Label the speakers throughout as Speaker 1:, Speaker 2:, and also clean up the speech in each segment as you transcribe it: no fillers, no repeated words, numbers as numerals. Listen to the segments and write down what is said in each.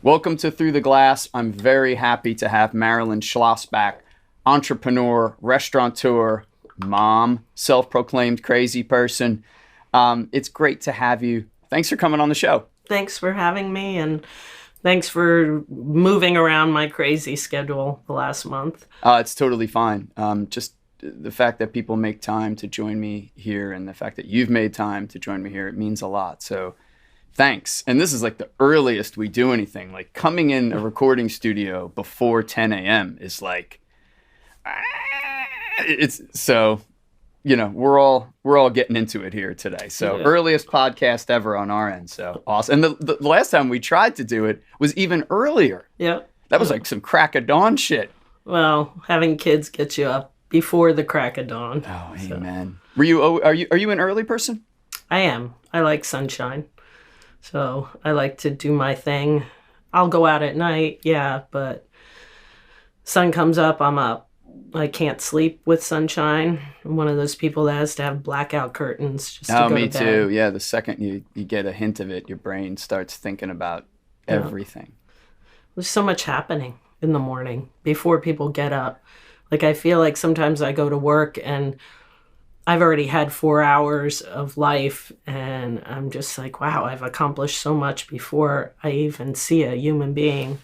Speaker 1: Welcome to Through the Glass. I'm very happy to have Marilyn Schlossbach, entrepreneur, restaurateur, mom, self-proclaimed crazy person. It's great to have you. Thanks for coming on the show.
Speaker 2: Thanks for having me, and thanks for moving around my crazy schedule the last month.
Speaker 1: It's totally fine. Just the fact that people make time to join me here and the fact that you've made time to join me here, it means a lot. So thanks. And this is like the earliest we do anything. Like coming in a recording studio before 10 a.m. is like, it's so, we're all getting into it here today. So earliest podcast ever on our end. So awesome. And the last time we tried to do it was even earlier.
Speaker 2: Yeah.
Speaker 1: That was like some crack of dawn shit.
Speaker 2: Well, having kids gets you up before the crack of dawn.
Speaker 1: Oh, amen. Are you an early person?
Speaker 2: I am. I like sunshine. So I like to do my thing. I'll go out at night, yeah, but sun comes up, I'm up. I can't sleep with sunshine. I'm one of those people that has to have blackout curtains just to go to bed.
Speaker 1: Me too. Yeah, the second you get a hint of it, your brain starts thinking about everything.
Speaker 2: There's so much happening in the morning before people get up. Like I feel like sometimes I go to work and I've already had 4 hours of life and I'm just like, wow, I've accomplished so much before I even see a human being.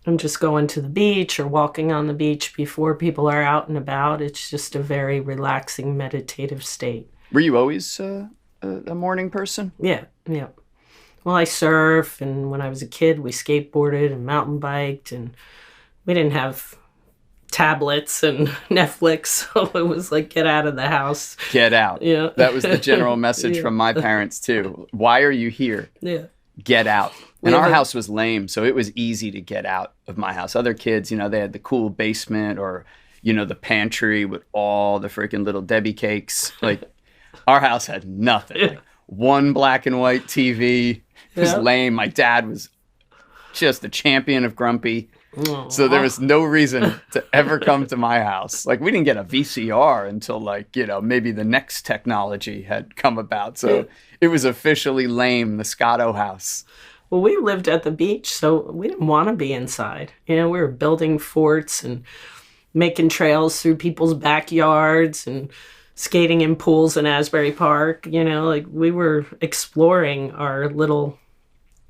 Speaker 2: I'm just going to the beach or walking on the beach before people are out and about. It's just a very relaxing, meditative state.
Speaker 1: Were you always a morning person?
Speaker 2: Yeah. Well, I surf, and when I was a kid, we skateboarded and mountain biked, and we didn't have tablets and Netflix, so it was like, get out of the house.
Speaker 1: Get out.
Speaker 2: Yeah.
Speaker 1: That was the general message from my parents too. Why are you here?
Speaker 2: Yeah.
Speaker 1: Get out. And our house was lame, so it was easy to get out of my house. Other kids, they had the cool basement or, the pantry with all the freaking little Debbie cakes. Like, our house had nothing. Like, one black and white TV. It was lame. My dad was just the champion of grumpy. So there was no reason to ever come to my house. Like, we didn't get a VCR until maybe the next technology had come about. So it was officially lame, the Scotto house.
Speaker 2: Well, we lived at the beach, so we didn't want to be inside. We were building forts and making trails through people's backyards and skating in pools in Asbury Park. Like we were exploring our little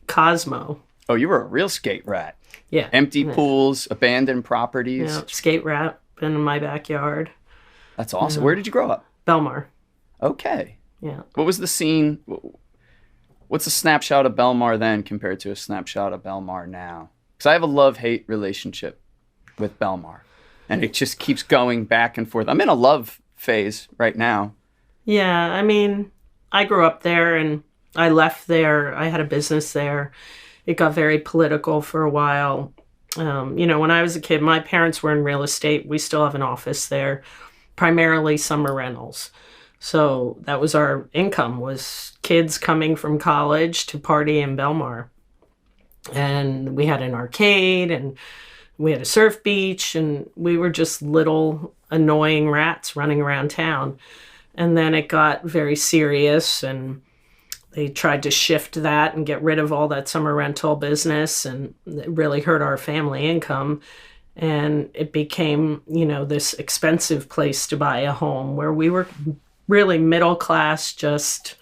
Speaker 2: cosmo.
Speaker 1: Oh, you were a real skate rat.
Speaker 2: Yeah.
Speaker 1: Empty pools, abandoned properties.
Speaker 2: Yeah, skate rat in my backyard.
Speaker 1: That's awesome. Where did you grow up?
Speaker 2: Belmar.
Speaker 1: Okay.
Speaker 2: Yeah.
Speaker 1: What was the scene? What's a snapshot of Belmar then compared to a snapshot of Belmar now? Because I have a love-hate relationship with Belmar. And it just keeps going back and forth. I'm in a love phase right now.
Speaker 2: Yeah, I mean, I grew up there and I left there. I had a business there. It got very political for a while. When I was a kid, my parents were in real estate. We still have an office there, primarily summer rentals. So that was our income, was kids coming from college to party in Belmar. And we had an arcade and we had a surf beach, and we were just little annoying rats running around town. And then it got very serious, and they tried to shift that and get rid of all that summer rental business, and it really hurt our family income. And it became, this expensive place to buy a home where we were really middle class, just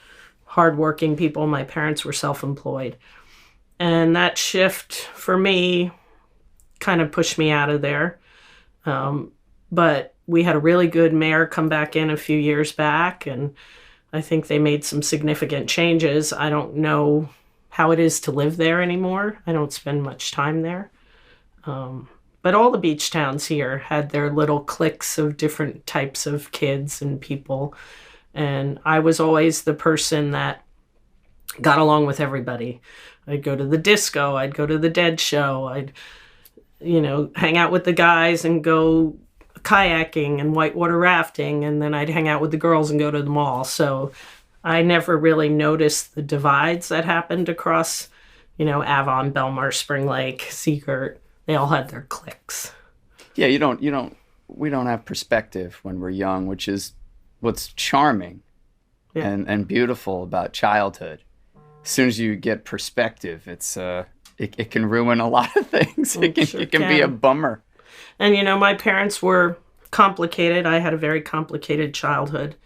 Speaker 2: hardworking people. My parents were self-employed. And that shift for me kind of pushed me out of there. But we had a really good mayor come back in a few years back, and I think they made some significant changes. I don't know how it is to live there anymore. I don't spend much time there. But all the beach towns here had their little cliques of different types of kids and people. And I was always the person that got along with everybody. I'd go to the disco. I'd go to the Dead show. I'd, hang out with the guys and go kayaking and whitewater rafting. And then I'd hang out with the girls and go to the mall. So I never really noticed the divides that happened across, Avon, Belmar, Spring Lake, Seagirt. They all had their cliques.
Speaker 1: Yeah, we don't have perspective when we're young, which is what's charming and beautiful about childhood. As soon as you get perspective, it's it can ruin a lot of things. It can be a bummer.
Speaker 2: And, my parents were complicated. I had a very complicated childhood,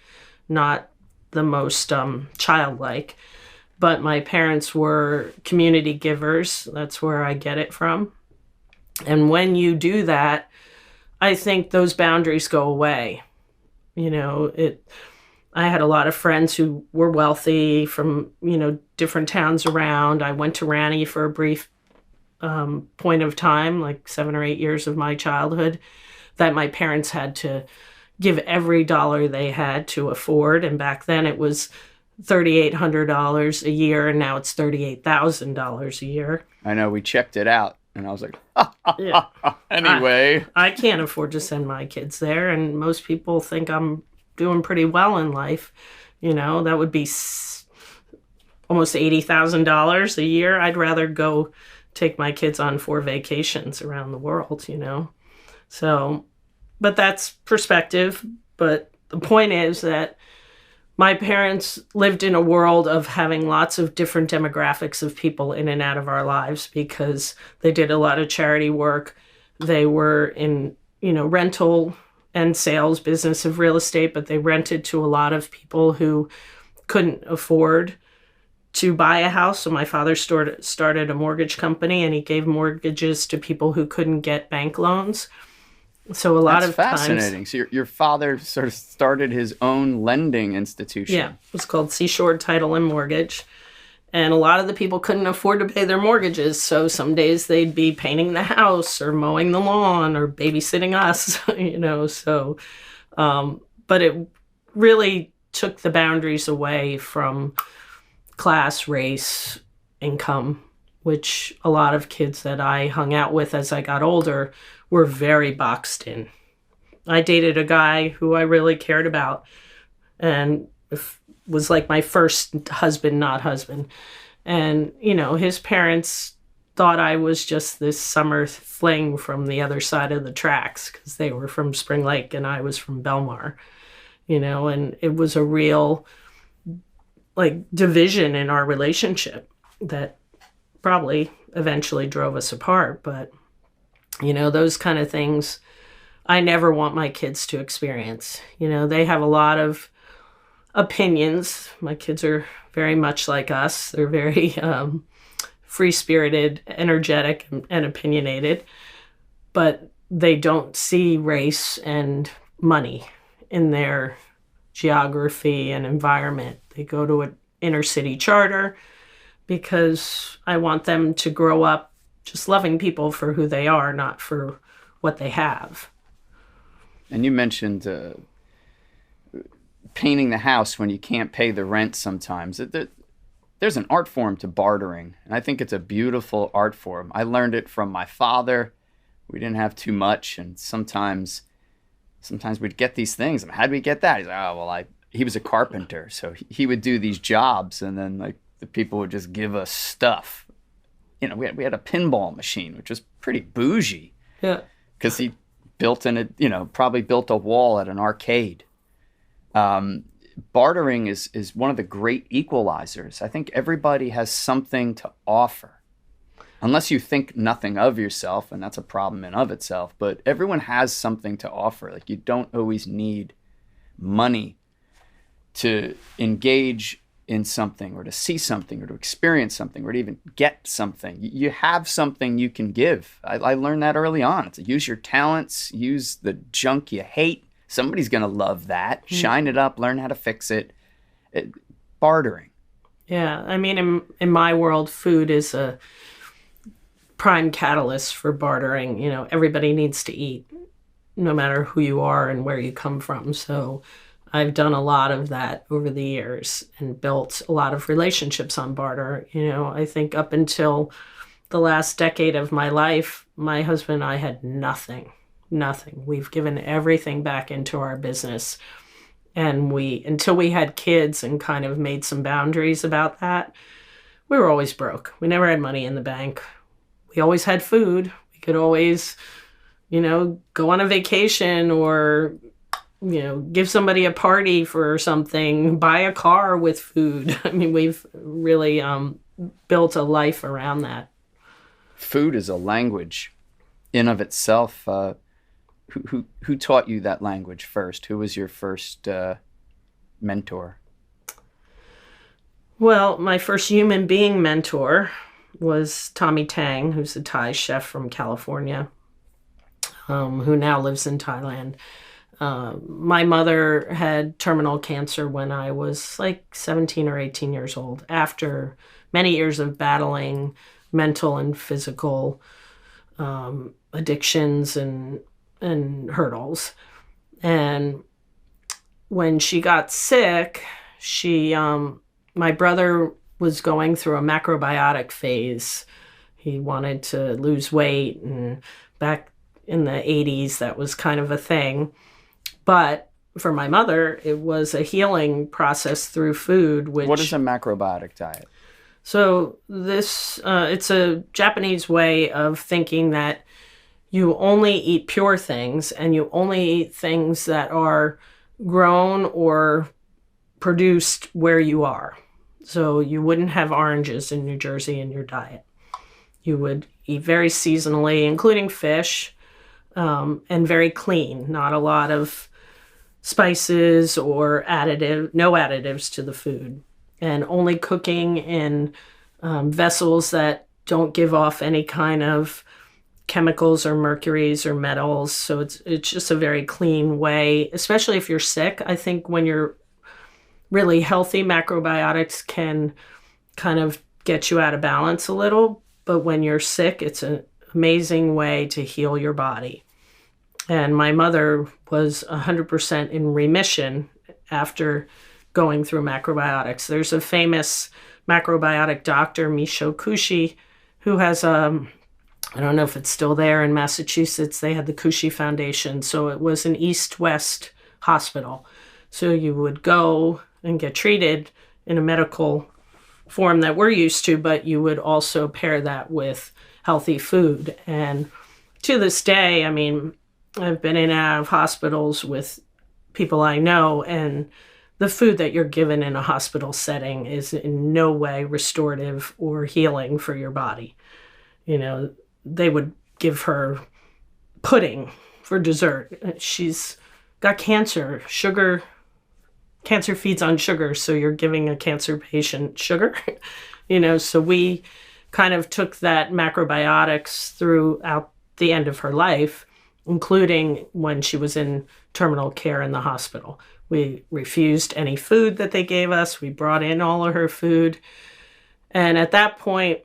Speaker 2: not the most childlike. But my parents were community givers. That's where I get it from. And when you do that, I think those boundaries go away. I had a lot of friends who were wealthy from, different towns around. I went to Ranny for a brief point of time, like 7 or 8 years of my childhood, that my parents had to give every dollar they had to afford. And back then it was $3,800 a year, and now it's $38,000 a year.
Speaker 1: I know, we checked it out, and I was like,
Speaker 2: yeah.
Speaker 1: Anyway.
Speaker 2: I can't afford to send my kids there, and most people think I'm doing pretty well in life. That would be almost $80,000 a year. I'd rather go take my kids on 4 vacations around the world, So, but that's perspective. But the point is that my parents lived in a world of having lots of different demographics of people in and out of our lives because they did a lot of charity work. They were in, rental and sales business of real estate, but they rented to a lot of people who couldn't afford to buy a house. So my father started a mortgage company, and he gave mortgages to people who couldn't get bank loans. So a lot of
Speaker 1: fascinating. So your father sort of started his own lending institution.
Speaker 2: Yeah, it was called Seashore Title and Mortgage. And a lot of the people couldn't afford to pay their mortgages. So some days they'd be painting the house or mowing the lawn or babysitting us, but it really took the boundaries away from class, race, income, which a lot of kids that I hung out with as I got older were very boxed in. I dated a guy who I really cared about and was like my first husband, not husband. And, his parents thought I was just this summer fling from the other side of the tracks because they were from Spring Lake and I was from Belmar, and it was a real division in our relationship that probably eventually drove us apart. But those kind of things I never want my kids to experience. They have a lot of opinions. My kids are very much like us. They're very free-spirited, energetic, and opinionated. But they don't see race and money in their geography and environment. They go to an inner city charter because I want them to grow up just loving people for who they are, not for what they have.
Speaker 1: And you mentioned painting the house when you can't pay the rent sometimes. There's an art form to bartering, and I think it's a beautiful art form. I learned it from my father. We didn't have too much, and sometimes we'd get these things. How did we get that? He's like, oh, well, he was a carpenter, so he would do these jobs, and then the people would just give us stuff. We had a pinball machine, which was pretty bougie.
Speaker 2: Yeah.
Speaker 1: Because he probably built a wall at an arcade. Bartering is one of the great equalizers. I think everybody has something to offer. Unless you think nothing of yourself, and that's a problem in of itself, but everyone has something to offer. You don't always need money to engage in something or to see something or to experience something or to even get something. You have something you can give. I learned that early on. It's use your talents, use the junk you hate. Somebody's going to love that. Shine it up, learn how to fix it. Bartering.
Speaker 2: Yeah. I mean, in my world, food is a prime catalyst for bartering. Everybody needs to eat, no matter who you are and where you come from. So I've done a lot of that over the years and built a lot of relationships on barter. I think up until the last decade of my life, my husband and I had nothing. We've given everything back into our business. And until we had kids and kind of made some boundaries about that, we were always broke. We never had money in the bank. We always had food. We could always, go on a vacation or give somebody a party for something, buy a car with food. I mean, we've really built a life around that.
Speaker 1: Food is a language in of itself. Who taught you that language first? Who was your first mentor?
Speaker 2: Well, my first human being mentor was Tommy Tang, who's a Thai chef from California, who now lives in Thailand. My mother had terminal cancer when I was like 17 or 18 years old, after many years of battling mental and physical addictions and hurdles. And when she got sick, my brother was going through a macrobiotic phase. He wanted to lose weight, and back in the 80s, that was kind of a thing. But for my mother, it was a healing process through food.
Speaker 1: What is a macrobiotic diet?
Speaker 2: So it's a Japanese way of thinking that you only eat pure things, and you only eat things that are grown or produced where you are. So you wouldn't have oranges in New Jersey in your diet. You would eat very seasonally, including fish, and very clean, not a lot of spices or no additives to the food, and only cooking in vessels that don't give off any kind of chemicals or mercuries or metals. So it's just a very clean way, especially if you're sick. I think when you're really healthy, macrobiotics can kind of get you out of balance a little, but when you're sick, it's an amazing way to heal your body. And my mother was 100% in remission after going through macrobiotics. There's a famous macrobiotic doctor, Misho Kushi, who has I don't know if it's still there in Massachusetts. They had the Kushi Foundation. So it was an East-West hospital. So you would go and get treated in a medical form that we're used to, but you would also pair that with healthy food. And to this day, I mean, I've been in and out of hospitals with people I know, and the food that you're given in a hospital setting is in no way restorative or healing for your body. You know, they would give her pudding for dessert. She's got cancer. Cancer feeds on sugar, so you're giving a cancer patient sugar. So we kind of took that macrobiotics throughout the end of her life, including when she was in terminal care in the hospital. We refused any food that they gave us. We brought in all of her food. And at that point,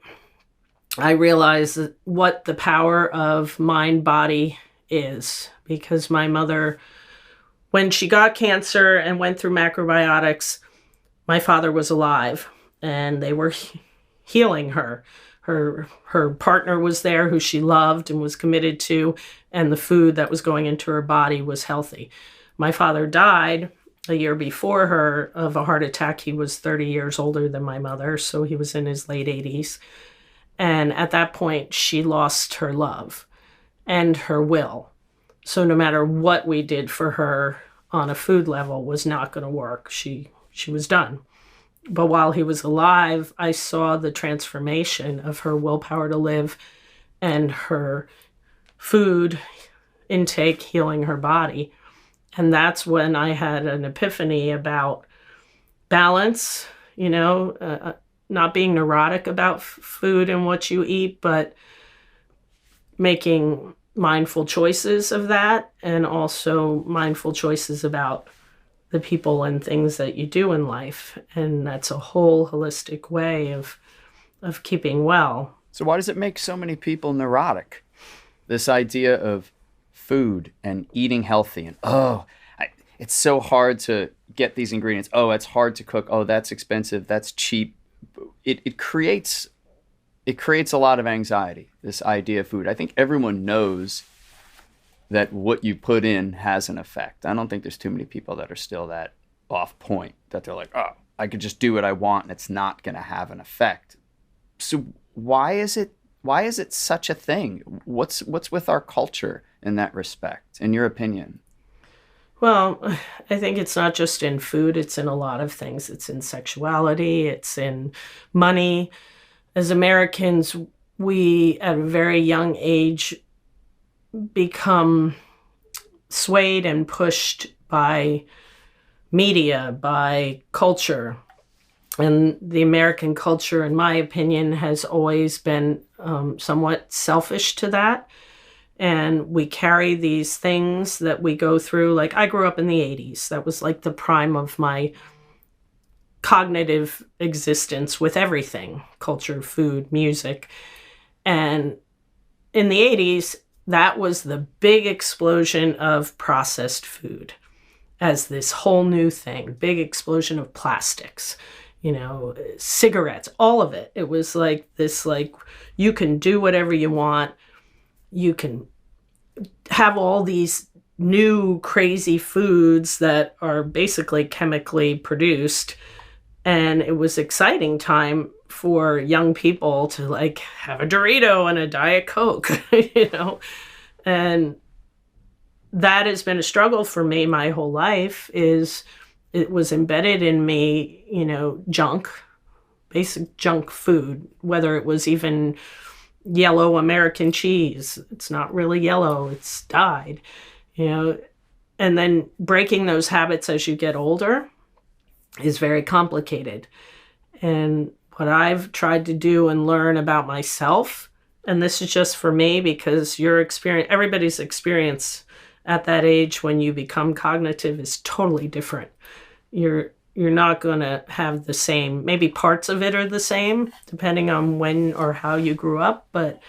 Speaker 2: I realized what the power of mind-body is, because my mother, when she got cancer and went through macrobiotics, my father was alive, and they were healing her. Her partner was there, who she loved and was committed to, and the food that was going into her body was healthy. My father died a year before her of a heart attack. He was 30 years older than my mother, so he was in his late 80s. And at that point, she lost her love and her will. So no matter what we did for her on a food level was not going to work. She was done. But while he was alive, I saw the transformation of her willpower to live and her food intake healing her body. And that's when I had an epiphany about balance, not being neurotic about food and what you eat, but making mindful choices of that, and also mindful choices about the people and things that you do in life. And that's a whole holistic way of keeping well.
Speaker 1: So why does it make so many people neurotic? This idea of food and eating healthy, and it's so hard to get these ingredients. Oh, it's hard to cook. Oh, that's expensive. That's cheap. It creates a lot of anxiety, this idea of food. I think everyone knows that what you put in has an effect. I don't think there's too many people that are still that off point, that they're like, oh, I could just do what I want and it's not going to have an effect. So why is it such a thing? What's with our culture in that respect, in your opinion?
Speaker 2: Well, I think it's not just in food, it's in a lot of things. It's in sexuality, it's in money. As Americans, we, at a very young age, become swayed and pushed by media, by culture. And the American culture, in my opinion, has always been somewhat selfish to that. And we carry these things that we go through. Like, I grew up in the 80s. That was like the prime of my cognitive existence with everything, culture, food, music. And in the 80s, that was the big explosion of processed food as this whole new thing, big explosion of plastics, cigarettes, all of it. It was like this, like, you can do whatever you want. You can have all these new crazy foods that are basically chemically produced. And it was exciting time for young people to like have a Dorito and a Diet Coke, and that has been a struggle for me my whole life. It was embedded in me, basic junk food, whether it was even yellow American cheese. It's not really yellow, it's dyed, and then breaking those habits as you get older is very complicated. And what I've tried to do and learn about myself, and this is just for me because everybody's experience at that age when you become cognitive is totally different. You're not going to have the same, maybe parts of it are the same depending on when or how you grew up, but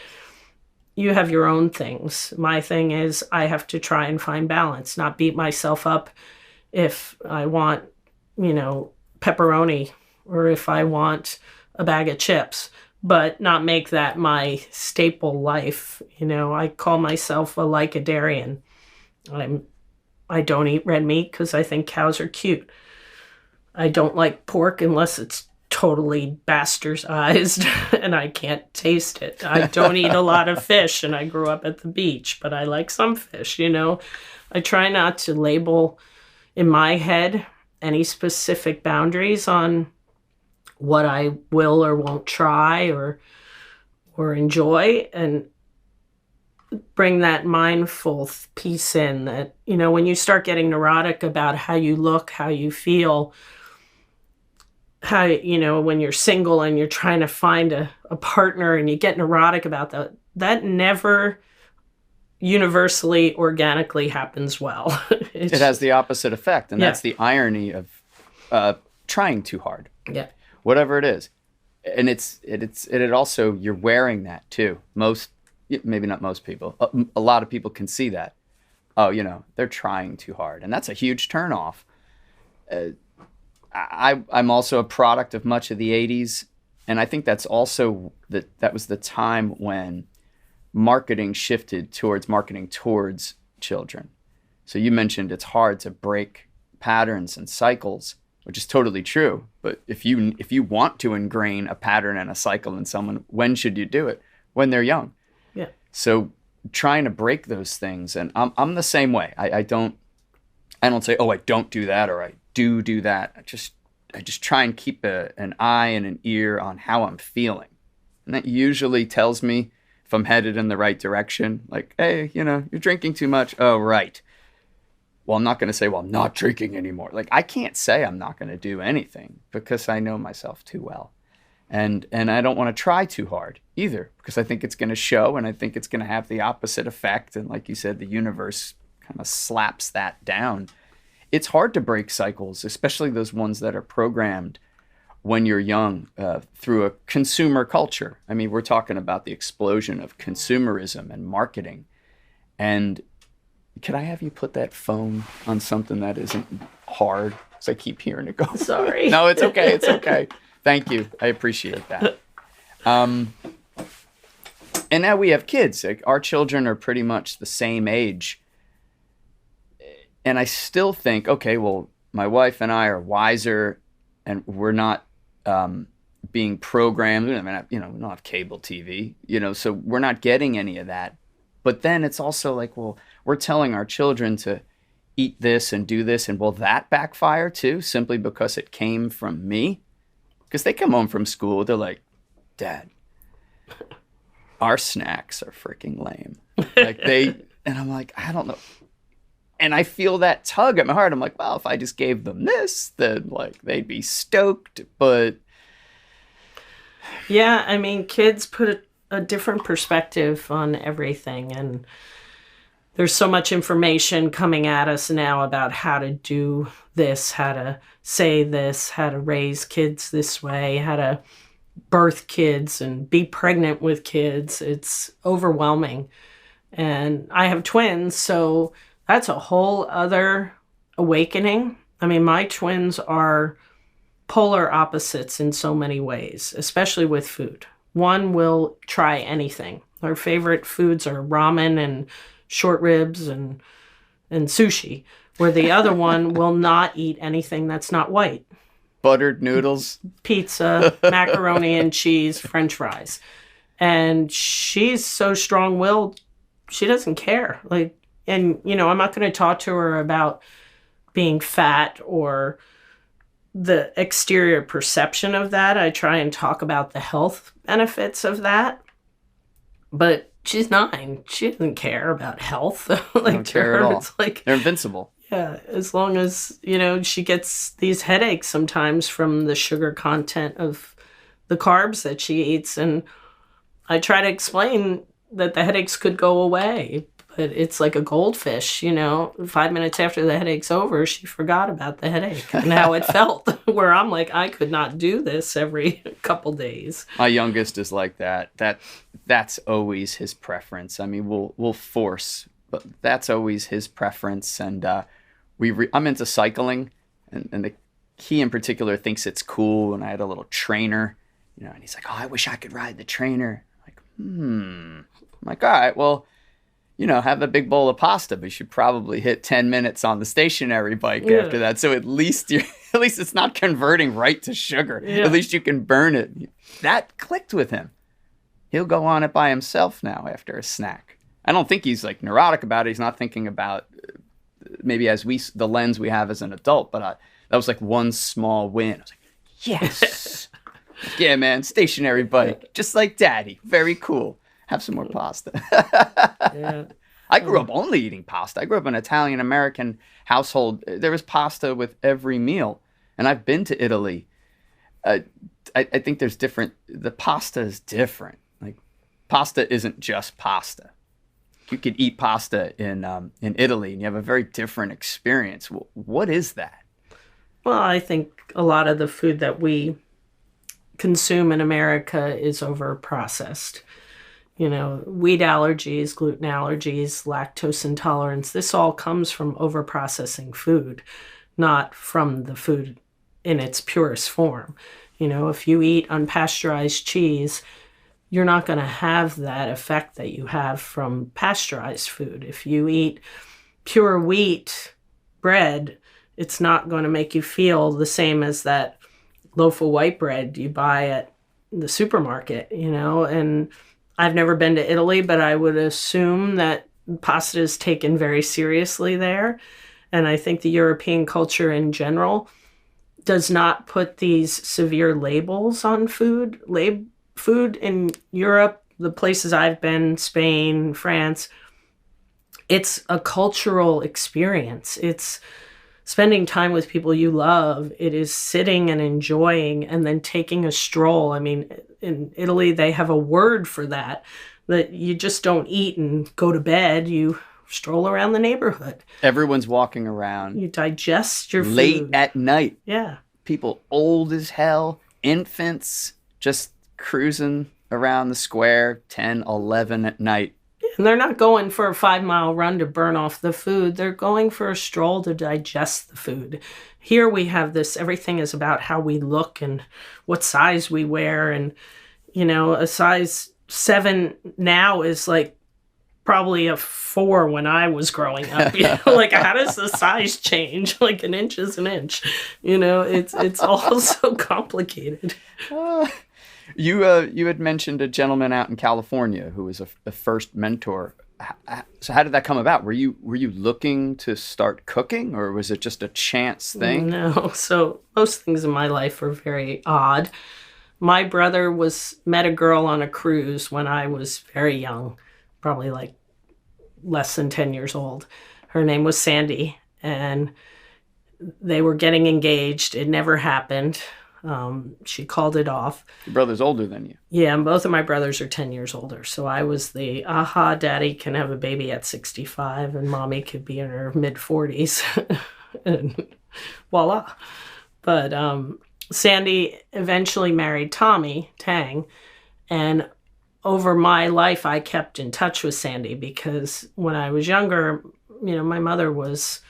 Speaker 2: you have your own things. My thing is I have to try and find balance, not beat myself up if I want, pepperoni, or if I want a bag of chips, but not make that my staple life. I call myself a lycodarian. I don't eat red meat because I think cows are cute. I don't like pork unless it's totally bastardized and I can't taste it. I don't eat a lot of fish, and I grew up at the beach, but I like some fish, I try not to label in my head any specific boundaries on what I will or won't try or enjoy, and bring that mindful piece in that, when you start getting neurotic about how you look, how you feel, how, when you're single and you're trying to find a partner and you get neurotic about that never universally, organically happens well.
Speaker 1: It has the opposite effect. And that's the irony of trying too hard.
Speaker 2: Yeah.
Speaker 1: Whatever it is. And it also, you're wearing that too. Maybe not most people. A lot of people can see that. Oh, they're trying too hard. And that's a huge turnoff. I'm also a product of much of the 80s. And I think that's also that was the time when marketing shifted towards marketing towards children. So you mentioned it's hard to break patterns and cycles, which is totally true. But if you want to ingrain a pattern and a cycle in someone, when should you do it? When they're young.
Speaker 2: Yeah.
Speaker 1: So trying to break those things, and I'm the same way. I don't say, oh, I don't do that, or I do that. I just try and keep an eye and an ear on how I'm feeling. And that usually tells me if I'm headed in the right direction. Like, hey, you're drinking too much. Oh, right. Well, I'm not going to say, well, I'm not drinking anymore. Like, I can't say I'm not going to do anything because I know myself too well. And I don't want to try too hard either, because I think it's going to show, and I think it's going to have the opposite effect. And like you said, the universe kind of slaps that down. It's hard to break cycles, especially those ones that are programmed when you're young through a consumer culture. I mean, we're talking about the explosion of consumerism and marketing. And could I have you put that phone on something that isn't hard? Because I keep hearing it go.
Speaker 2: Sorry.
Speaker 1: No, it's okay. It's okay. Thank you. I appreciate that. And now we have kids. Like, our children are pretty much the same age. And I still think, okay, well, my wife and I are wiser, and we're not being programmed. I mean, we don't have cable TV, so we're not getting any of that. But then it's also like, well, we're telling our children to eat this and do this, and will that backfire too, simply because it came from me? Because they come home from school, they're like, Dad, our snacks are freaking lame. Like and I'm like, I don't know. And I feel that tug at my heart. I'm like, well, if I just gave them this, then like they'd be stoked. But
Speaker 2: yeah, I mean, kids put a different perspective on everything. And there's so much information coming at us now about how to do this, how to say this, how to raise kids this way, how to birth kids and be pregnant with kids. It's overwhelming. And I have twins, so that's a whole other awakening. I mean, my twins are polar opposites in so many ways, especially with food. One will try anything. Their favorite foods are ramen and short ribs and sushi, where the other one will not eat anything that's not white.
Speaker 1: Buttered noodles,
Speaker 2: pizza, macaroni and cheese, French fries. And she's so strong-willed, she doesn't care. Like, and you know, I'm not going to talk to her about being fat or the exterior perception of that. I try and talk about the health benefits of that. But she's 9. She doesn't care about health. Like,
Speaker 1: don't care at all.
Speaker 2: It's like
Speaker 1: they're invincible.
Speaker 2: Yeah, as long as, you know, she gets these headaches sometimes from the sugar content of the carbs that she eats. And I try to explain that the headaches could go away, but it's like a goldfish, you know. 5 minutes after the headache's over, she forgot about the headache and how it felt, where I'm like, I could not do this every couple days.
Speaker 1: My youngest is like that. That's always his preference. I mean, we'll force, but that's always his preference. And I'm into cycling, and he in particular thinks it's cool. And I had a little trainer, you know, and he's like, "Oh, I wish I could ride the trainer." I'm like, all right, well, you know, have a big bowl of pasta, but you should probably hit 10 minutes on the stationary bike after that. So at least it's not converting right to sugar. Yeah. At least you can burn it. That clicked with him. He'll go on it by himself now after a snack. I don't think he's like neurotic about it. He's not thinking about maybe the lens we have as an adult, but that was like one small win. I was like, yes. Yeah, man, stationary bike, just like daddy. Very cool. Have some more pasta.
Speaker 2: Yeah.
Speaker 1: I grew up only eating pasta. I grew up in an Italian-American household. There was pasta with every meal. And I've been to Italy. I think there's the pasta is different. Like, pasta isn't just pasta. You could eat pasta in Italy and you have a very different experience. What is that?
Speaker 2: Well, I think a lot of the food that we consume in America is over-processed. You know, wheat allergies, gluten allergies, lactose intolerance, this all comes from over-processing food, not from the food in its purest form. You know, if you eat unpasteurized cheese, you're not going to have that effect that you have from pasteurized food. If you eat pure wheat bread, it's not going to make you feel the same as that loaf of white bread you buy at the supermarket, you know. And I've never been to Italy, but I would assume that pasta is taken very seriously there. And I think the European culture in general does not put these severe labels on food. Food in Europe, the places I've been, Spain, France, it's a cultural experience. It's spending time with people you love. It is sitting and enjoying and then taking a stroll. I mean, in Italy, they have a word for that you just don't eat and go to bed. You stroll around the neighborhood.
Speaker 1: Everyone's walking around.
Speaker 2: You digest your food.
Speaker 1: Late at night.
Speaker 2: Yeah.
Speaker 1: People old as hell, infants, just cruising around the square, 10, 11 at night.
Speaker 2: And they're not going for a 5-mile run to burn off the food. They're going for a stroll to digest the food. Here we have this, everything is about how we look and what size we wear. And, you know, a size 7 now is like probably a 4 when I was growing up. You know, like, how does the size change? Like, an inch is an inch. You know, it's all so complicated.
Speaker 1: You had mentioned a gentleman out in California who was a first mentor. So how did that come about? Were you looking to start cooking, or was it just a chance thing?
Speaker 2: No. So most things in my life are very odd. My brother met a girl on a cruise when I was very young, probably like less than 10 years old. Her name was Sandy, and they were getting engaged. It never happened. She called it off.
Speaker 1: Your brother's older than you.
Speaker 2: Yeah, and both of my brothers are 10 years older. So I was the, daddy can have a baby at 65 and mommy could be in her mid-40s. And voila. But Sandy eventually married Tommy Tang. And over my life, I kept in touch with Sandy because when I was younger, my mother was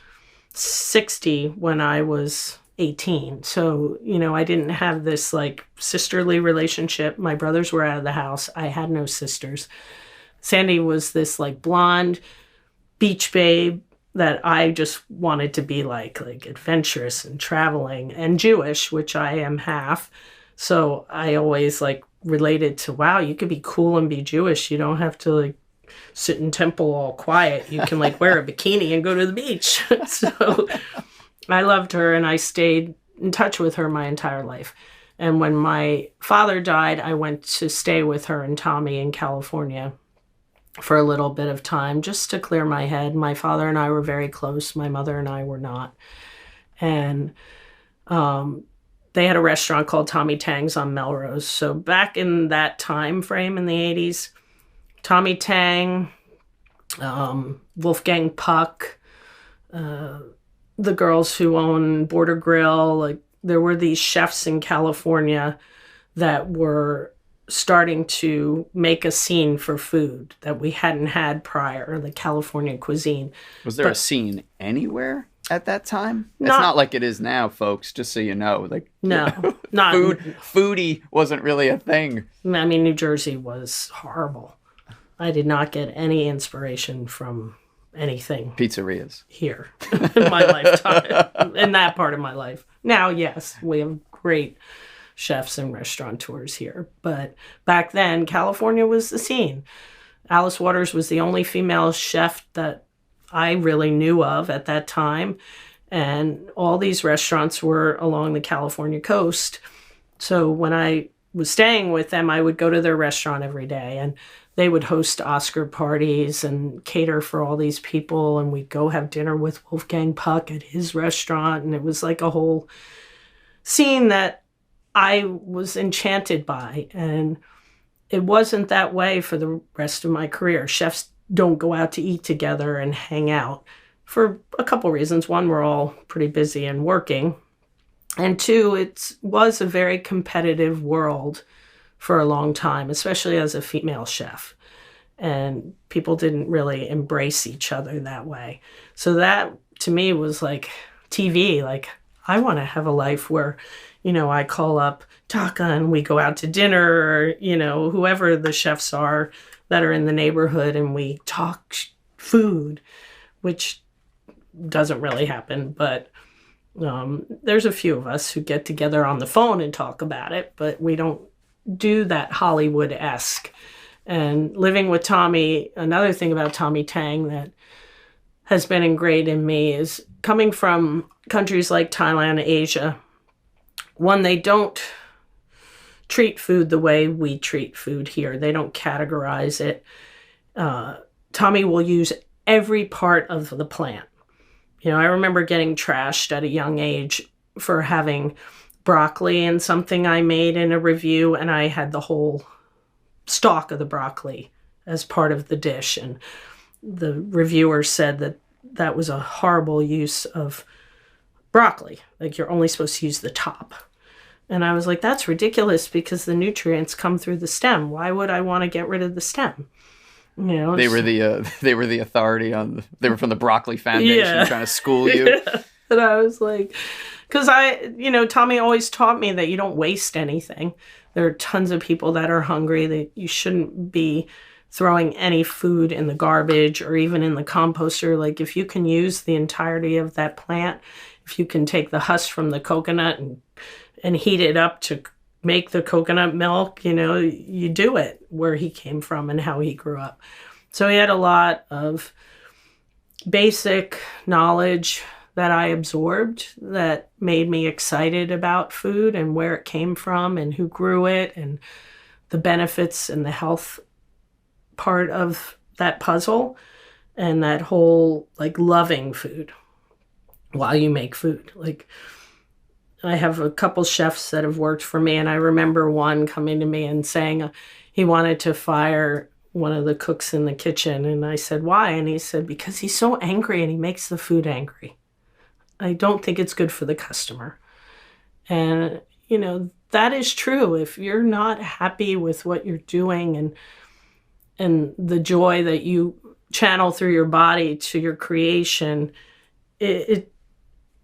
Speaker 2: 60 when I was 18. So, I didn't have this like sisterly relationship. My brothers were out of the house. I had no sisters. Sandy was this like blonde beach babe that I just wanted to be like adventurous and traveling and Jewish, which I am half. So I always like related to, wow, you could be cool and be Jewish. You don't have to like sit in temple all quiet. You can like wear a bikini and go to the beach. So I loved her and I stayed in touch with her my entire life. And when my father died, I went to stay with her and Tommy in California for a little bit of time just to clear my head. My father and I were very close. My mother and I were not. And they had a restaurant called Tommy Tang's on Melrose. So back in that time frame in the 80s, Tommy Tang, Wolfgang Puck, the girls who own Border Grill, like there were these chefs in California that were starting to make a scene for food that we hadn't had prior, the California cuisine.
Speaker 1: Was there a scene anywhere at that time? It's not like it is now, folks, just so you know. Like
Speaker 2: no, not
Speaker 1: foodie wasn't really a thing.
Speaker 2: I mean, New Jersey was horrible. I did not get any inspiration from anything.
Speaker 1: Pizzerias.
Speaker 2: Here in my lifetime, in that part of my life. Now, yes, we have great chefs and restaurateurs here. But back then, California was the scene. Alice Waters was the only female chef that I really knew of at that time. And all these restaurants were along the California coast. So when I was staying with them, I would go to their restaurant every day. And they would host Oscar parties and cater for all these people. And we'd go have dinner with Wolfgang Puck at his restaurant. And it was like a whole scene that I was enchanted by. And it wasn't that way for the rest of my career. Chefs don't go out to eat together and hang out for a couple reasons. One, we're all pretty busy and working. And two, it was a very competitive world for a long time, especially as a female chef. And people didn't really embrace each other that way. So that, to me, was like TV. Like, I want to have a life where, I call up Taka and we go out to dinner, or, whoever the chefs are that are in the neighborhood and we talk food, which doesn't really happen. But there's a few of us who get together on the phone and talk about it, but we don't do that Hollywood-esque. And living with Tommy, another thing about Tommy Tang that has been ingrained in me is coming from countries like Thailand, Asia. One, they don't treat food the way we treat food here. They don't categorize it. Tommy will use every part of the plant. I remember getting trashed at a young age for having broccoli in something I made in a review, and I had the whole stalk of the broccoli as part of the dish. And the reviewer said that that was a horrible use of broccoli. Like, you're only supposed to use the top. And I was like, that's ridiculous because the nutrients come through the stem. Why would I want to get rid of the stem?
Speaker 1: They were the authority they were from the Broccoli Foundation trying to school you.
Speaker 2: Yeah. And I was like, because Tommy always taught me that you don't waste anything. There are tons of people that are hungry, that you shouldn't be throwing any food in the garbage or even in the composter. Like, if you can use the entirety of that plant, if you can take the husk from the coconut and heat it up to make the coconut milk, you do it, where he came from and how he grew up. So he had a lot of basic knowledge that I absorbed that made me excited about food and where it came from and who grew it and the benefits and the health part of that puzzle and that whole like loving food while you make food. Like I have a couple chefs that have worked for me, and I remember one coming to me and saying he wanted to fire one of the cooks in the kitchen. And I said, why? And he said, because he's so angry and he makes the food angry. I don't think it's good for the customer. And, you know, that is true. If you're not happy with what you're doing and the joy that you channel through your body to your creation, I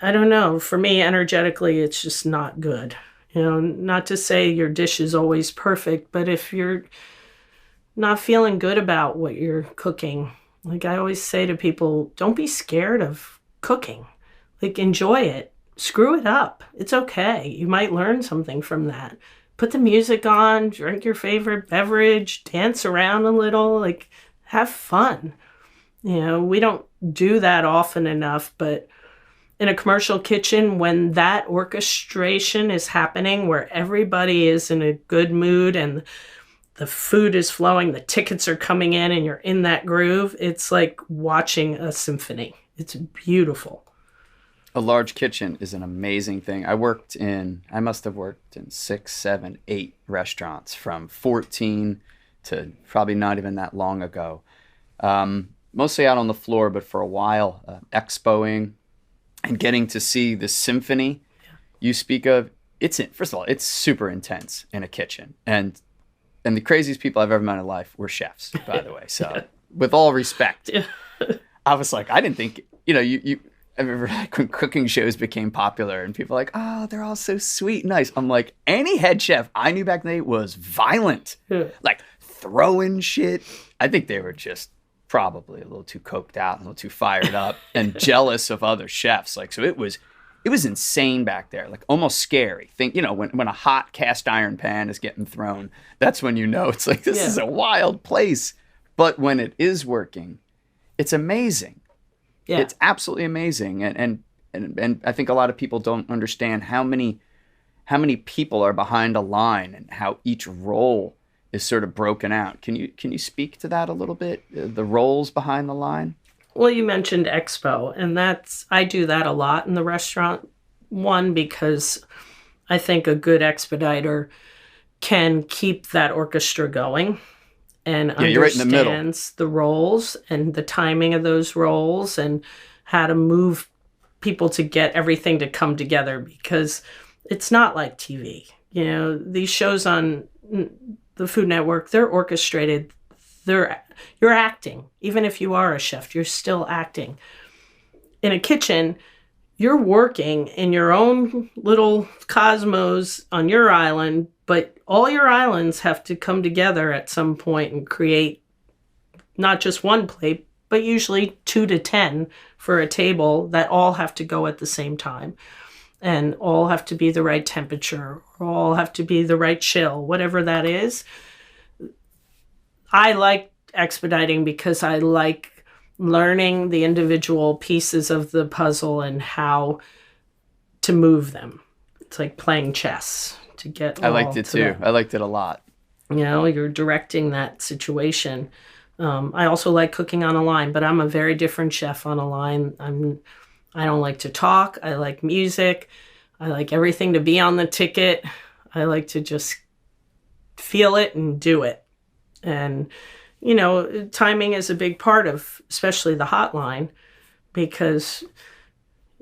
Speaker 2: don't know, for me, energetically, it's just not good. You know, not to say your dish is always perfect, but if you're not feeling good about what you're cooking, like I always say to people, don't be scared of cooking. Like, enjoy it. Screw it up. It's okay. You might learn something from that. Put the music on, drink your favorite beverage, dance around a little, like, have fun. You know, we don't do that often enough, but in a commercial kitchen, when that orchestration is happening, where everybody is in a good mood and the food is flowing, the tickets are coming in, and you're in that groove, it's like watching a symphony. It's beautiful.
Speaker 1: A large kitchen is an amazing thing. I must have worked in 6, 7, 8 restaurants from 14 to probably not even that long ago. Mostly out on the floor, but for a while, expoing and getting to see the symphony you speak of. First of all, it's super intense in a kitchen. And the craziest people I've ever met in life were chefs, by the way. So with all respect, I was like, I didn't think, you know, I remember like when cooking shows became popular and people were like, oh, they're all so sweet and nice. I'm like, any head chef I knew back in the day was violent, like throwing shit. I think they were just probably a little too coked out, a little too fired up and jealous of other chefs. Like, so it was insane back there, like almost scary. Think, you know, when a hot cast iron pan is getting thrown, that's when you know it's like, this is a wild place. But when it is working, it's amazing. Yeah. It's absolutely amazing. And I think a lot of people don't understand how many people are behind a line and how each role is sort of broken out. Can you speak to that a little bit? The roles behind the line?
Speaker 2: Well, you mentioned expo, and I do that a lot in the restaurant. One, because I think a good expediter can keep that orchestra going and understands the roles and the timing of those roles and how to move people to get everything to come together, because it's not like TV. You know, these shows on the Food Network, they're orchestrated. You're acting. Even if you are a chef, you're still acting. In a kitchen, you're working in your own little cosmos on your island, but all your islands have to come together at some point and create not just one plate, but usually 2 to 10 for a table that all have to go at the same time and all have to be the right temperature, or all have to be the right chill, whatever that is. I like expediting because I like learning the individual pieces of the puzzle and how to move them. It's like playing chess to get.
Speaker 1: I liked it too. I liked it a lot.
Speaker 2: You know, you're directing that situation. I also like cooking on a line, but I'm a very different chef on a line. I don't like to talk. I like music. I like everything to be on the ticket. I like to just feel it and do it. And, you know, timing is a big part of, especially the hotline, because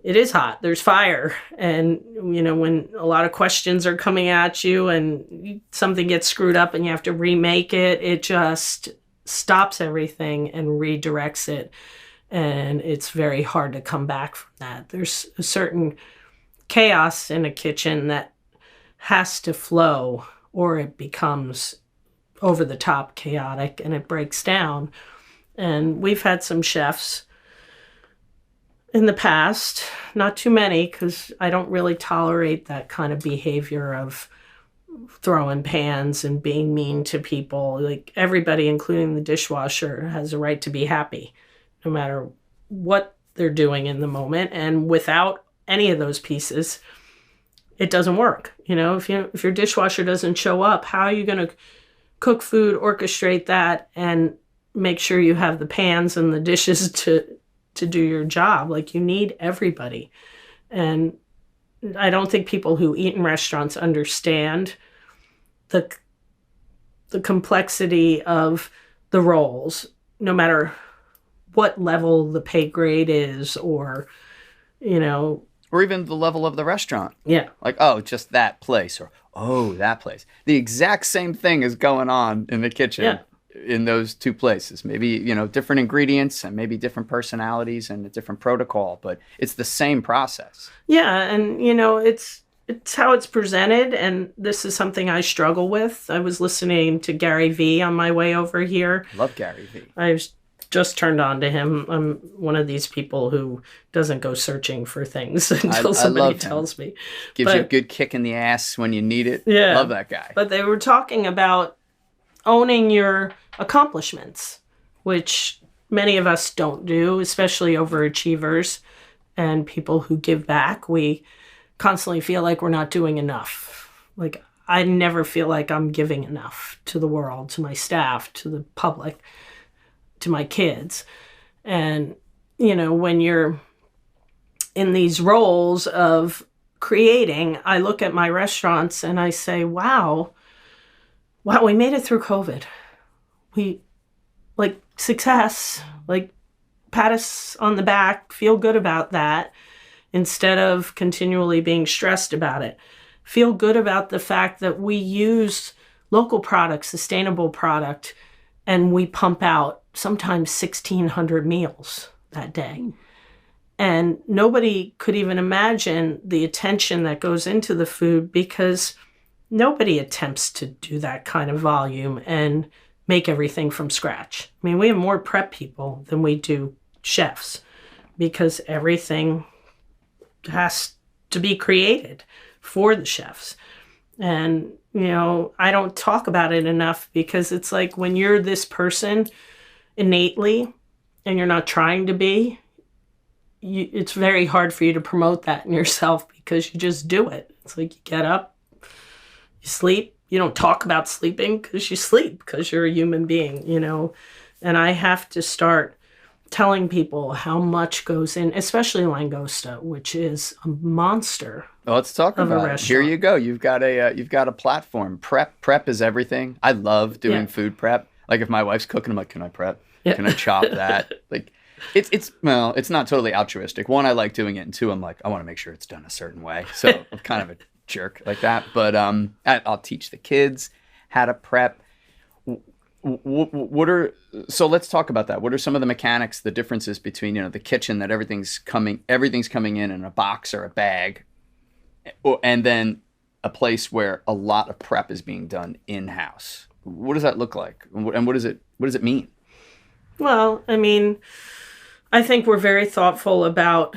Speaker 2: it is hot. There's fire. And, you know, when a lot of questions are coming at you and something gets screwed up and you have to remake it, it just stops everything and redirects it. And it's very hard to come back from that. There's a certain chaos in a kitchen that has to flow, or it becomes over the top chaotic and it breaks down. And we've had some chefs in the past, not too many, because I don't really tolerate that kind of behavior of throwing pans and being mean to people. Like, everybody, including the dishwasher, has a right to be happy, no matter what they're doing in the moment. And without any of those pieces, it doesn't work. If your dishwasher doesn't show up, how are you going to cook food, orchestrate that, and make sure you have the pans and the dishes to do your job? Like, you need everybody. And I don't think people who eat in restaurants understand the complexity of the roles, no matter what level the pay grade is, or
Speaker 1: even the level of the restaurant.
Speaker 2: Yeah.
Speaker 1: Like, oh, just that place, or oh, that place. The exact same thing is going on in the kitchen in those two places. Maybe, different ingredients and maybe different personalities and a different protocol, but it's the same process.
Speaker 2: Yeah, and it's how it's presented, and this is something I struggle with. I was listening to Gary Vee on my way over here.
Speaker 1: Love Gary Vee.
Speaker 2: I was just turned on to him. I'm one of these people who doesn't go searching for things until somebody tells me.
Speaker 1: Gives you a good kick in the ass when you need it.
Speaker 2: Yeah.
Speaker 1: Love that guy.
Speaker 2: But they were talking about owning your accomplishments, which many of us don't do, especially overachievers and people who give back. We constantly feel like we're not doing enough. Like, I never feel like I'm giving enough to the world, to my staff, to the public, to my kids. And, when you're in these roles of creating, I look at my restaurants and I say, wow, we made it through COVID. We, success, pat us on the back, feel good about that, instead of continually being stressed about it. Feel good about the fact that we use local product, sustainable product, and we pump out sometimes 1,600 meals that day. And nobody could even imagine the attention that goes into the food, because nobody attempts to do that kind of volume and make everything from scratch. I mean, we have more prep people than we do chefs, because everything has to be created for the chefs. And, I don't talk about it enough, because it's like, when you're this person innately and you're not trying to be, it's very hard for you to promote that in yourself, because you just do it. It's like, you get up, you sleep. You don't talk about sleeping because you sleep, because you're a human being, And I have to start telling people how much goes in, especially Langosta, which is a monster.
Speaker 1: Well, let's talk about it. Here you go. You've got a platform. Prep is everything. I love doing food prep. Like, if my wife's cooking, I'm like, can I prep? Yeah. Can I chop that? Like, it's not totally altruistic. One, I like doing it, and two, I'm like, I want to make sure it's done a certain way. So I'm kind of a jerk like that. But I'll teach the kids how to prep. So let's talk about that. What are some of the mechanics, the differences between, the kitchen, that everything's coming in a box or a bag, and then a place where a lot of prep is being done in-house? What does that look like? And what does it mean?
Speaker 2: Well, I mean, I think we're very thoughtful about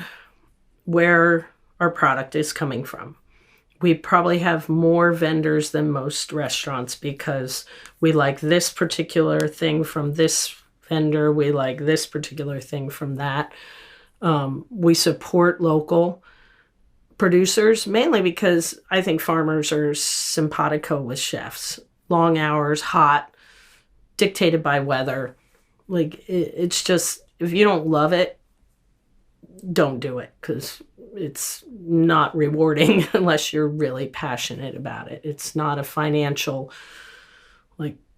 Speaker 2: where our product is coming from. We probably have more vendors than most restaurants, because we like this particular thing from this vendor. We like this particular thing from that. We support local producers, mainly because I think farmers are simpatico with chefs. Long hours, hot, dictated by weather. Like, it's just, if you don't love it, don't do it, because it's not rewarding unless you're really passionate about it. It's not a financial,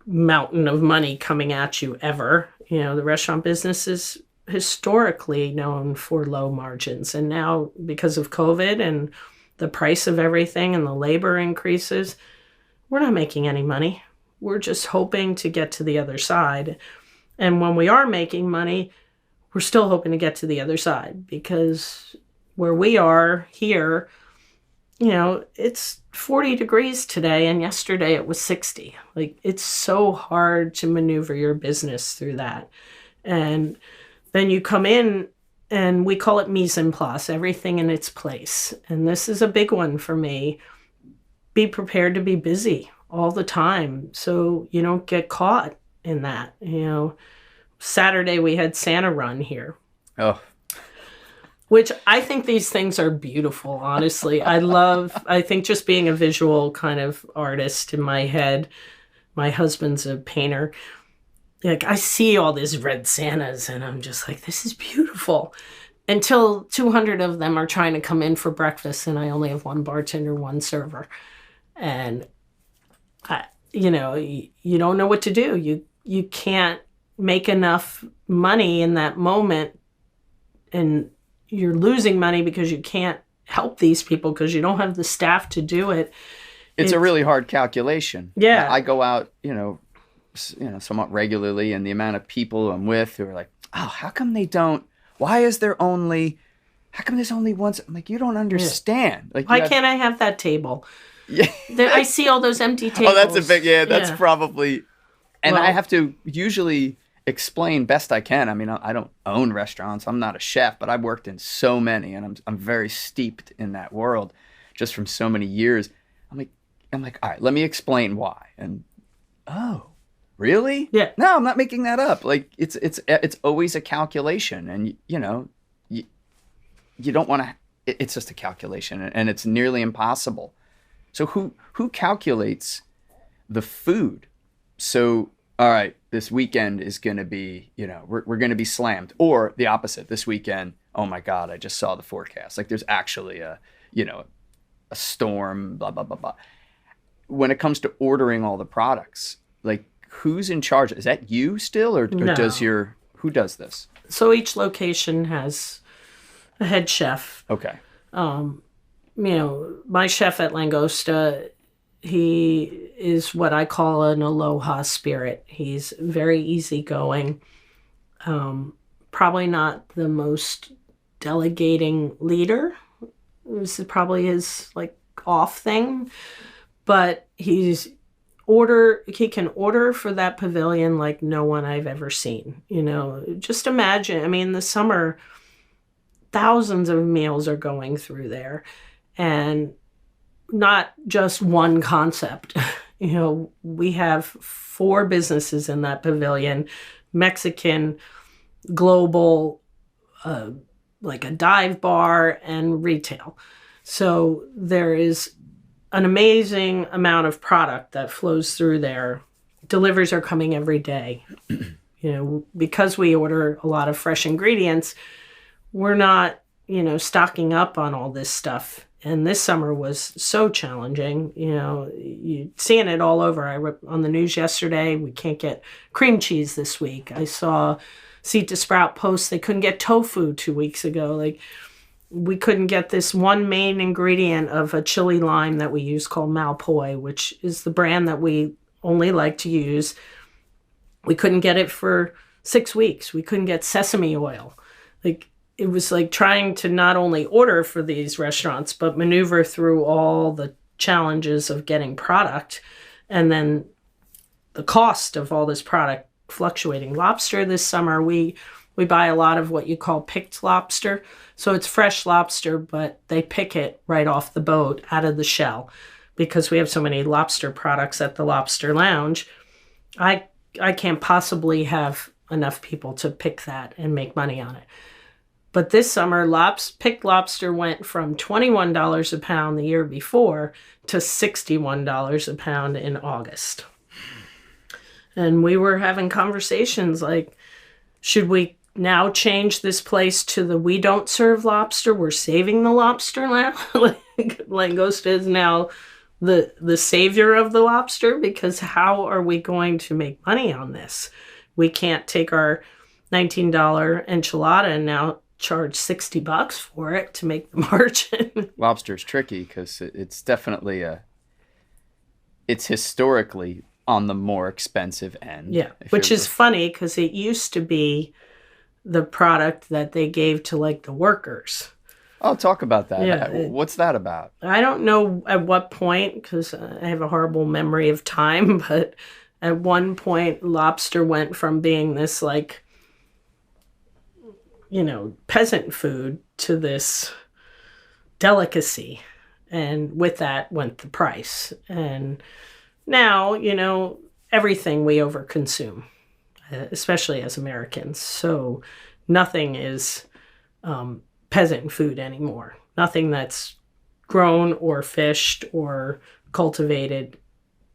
Speaker 2: mountain of money coming at you ever. The restaurant business is historically known for low margins. And now, because of COVID and the price of everything and the labor increases, we're not making any money. We're just hoping to get to the other side. And when we are making money, we're still hoping to get to the other side, because where we are here, it's 40 degrees today, and yesterday it was 60. Like, it's so hard to maneuver your business through that. And then you come in, and we call it mise en place, everything in its place. And this is a big one for me. Be prepared to be busy all the time, so you don't get caught in that. Saturday we had Santa run here.
Speaker 1: Oh,
Speaker 2: Which I think these things are beautiful, honestly. I think just being a visual kind of artist in my head, my husband's a painter. Like, I see all these red Santas and I'm just like, this is beautiful. Until 200 of them are trying to come in for breakfast and I only have one bartender, one server. And, you don't know what to do. You can't make enough money in that moment, and you're losing money because you can't help these people because you don't have the staff to do it.
Speaker 1: It's a really hard calculation.
Speaker 2: Yeah.
Speaker 1: I go out, somewhat regularly, and the amount of people I'm with who are like, oh, how come there's only once? I'm like, you don't understand. Like,
Speaker 2: why can't I have that table?
Speaker 1: Yeah.
Speaker 2: I see all those empty tables.
Speaker 1: Oh, that's probably, and I have to usually explain best I can. I mean, I don't own restaurants. I'm not a chef, but I've worked in so many, and I'm very steeped in that world just from so many years. I'm like, all right, let me explain why. And, oh, really?
Speaker 2: Yeah.
Speaker 1: No, I'm not making that up. Like, it's always a calculation, and you don't want to. It's just a calculation, and it's nearly impossible. So who calculates the food? So, all right, this weekend is going to be, we're going to be slammed, or the opposite. This weekend, oh my God, I just saw the forecast. Like, there's actually a storm, blah blah blah blah. When it comes to ordering all the products, like, who's in charge? Is that you still, or
Speaker 2: No.
Speaker 1: Who does this?
Speaker 2: So each location has a head chef.
Speaker 1: Okay.
Speaker 2: My chef at Langosta, he is what I call an aloha spirit. He's very easygoing. Probably not the most delegating leader. This is probably his off thing, but he can order for that pavilion like no one I've ever seen. Just imagine. I mean, the summer, thousands of meals are going through there, and not just one concept. We have 4 businesses in that pavilion: Mexican, global, like a dive bar, and retail. So there is an amazing amount of product that flows through there. Deliveries are coming every day. Because we order a lot of fresh ingredients, we're not, stocking up on all this stuff. And this summer was so challenging. You're seeing it all over. I read on the news yesterday, we can't get cream cheese this week. I saw Seed to Sprout post they couldn't get tofu 2 weeks ago. Like, we couldn't get this one main ingredient of a chili lime that we use called Malpoi, which is the brand that we only like to use. We couldn't get it for 6 weeks. We couldn't get sesame oil. It was like trying to not only order for these restaurants, but maneuver through all the challenges of getting product, and then the cost of all this product fluctuating. Lobster this summer, we buy a lot of what you call picked lobster. So it's fresh lobster, but they pick it right off the boat, out of the shell, because we have so many lobster products at the Lobster Lounge. I can't possibly have enough people to pick that and make money on it. But this summer, picked lobster went from $21 a pound the year before to $61 a pound in August. And we were having conversations like, should we now change this place to we don't serve lobster, we're saving the lobster now? Langosta is now the savior of the lobster, because how are we going to make money on this? We can't take our $19 enchilada and now charge $60 for it to make the margin.
Speaker 1: Lobster's tricky because it's definitely it's historically on the more expensive end.
Speaker 2: Yeah, which is funny because it used to be the product that they gave to the workers.
Speaker 1: Oh, talk about that.
Speaker 2: Yeah,
Speaker 1: what's that about?
Speaker 2: I don't know at what point, because I have a horrible memory of time, but at one point lobster went from being this peasant food to this delicacy. And with that went the price. And now, everything we overconsume, especially as Americans. So nothing is peasant food anymore. Nothing that's grown or fished or cultivated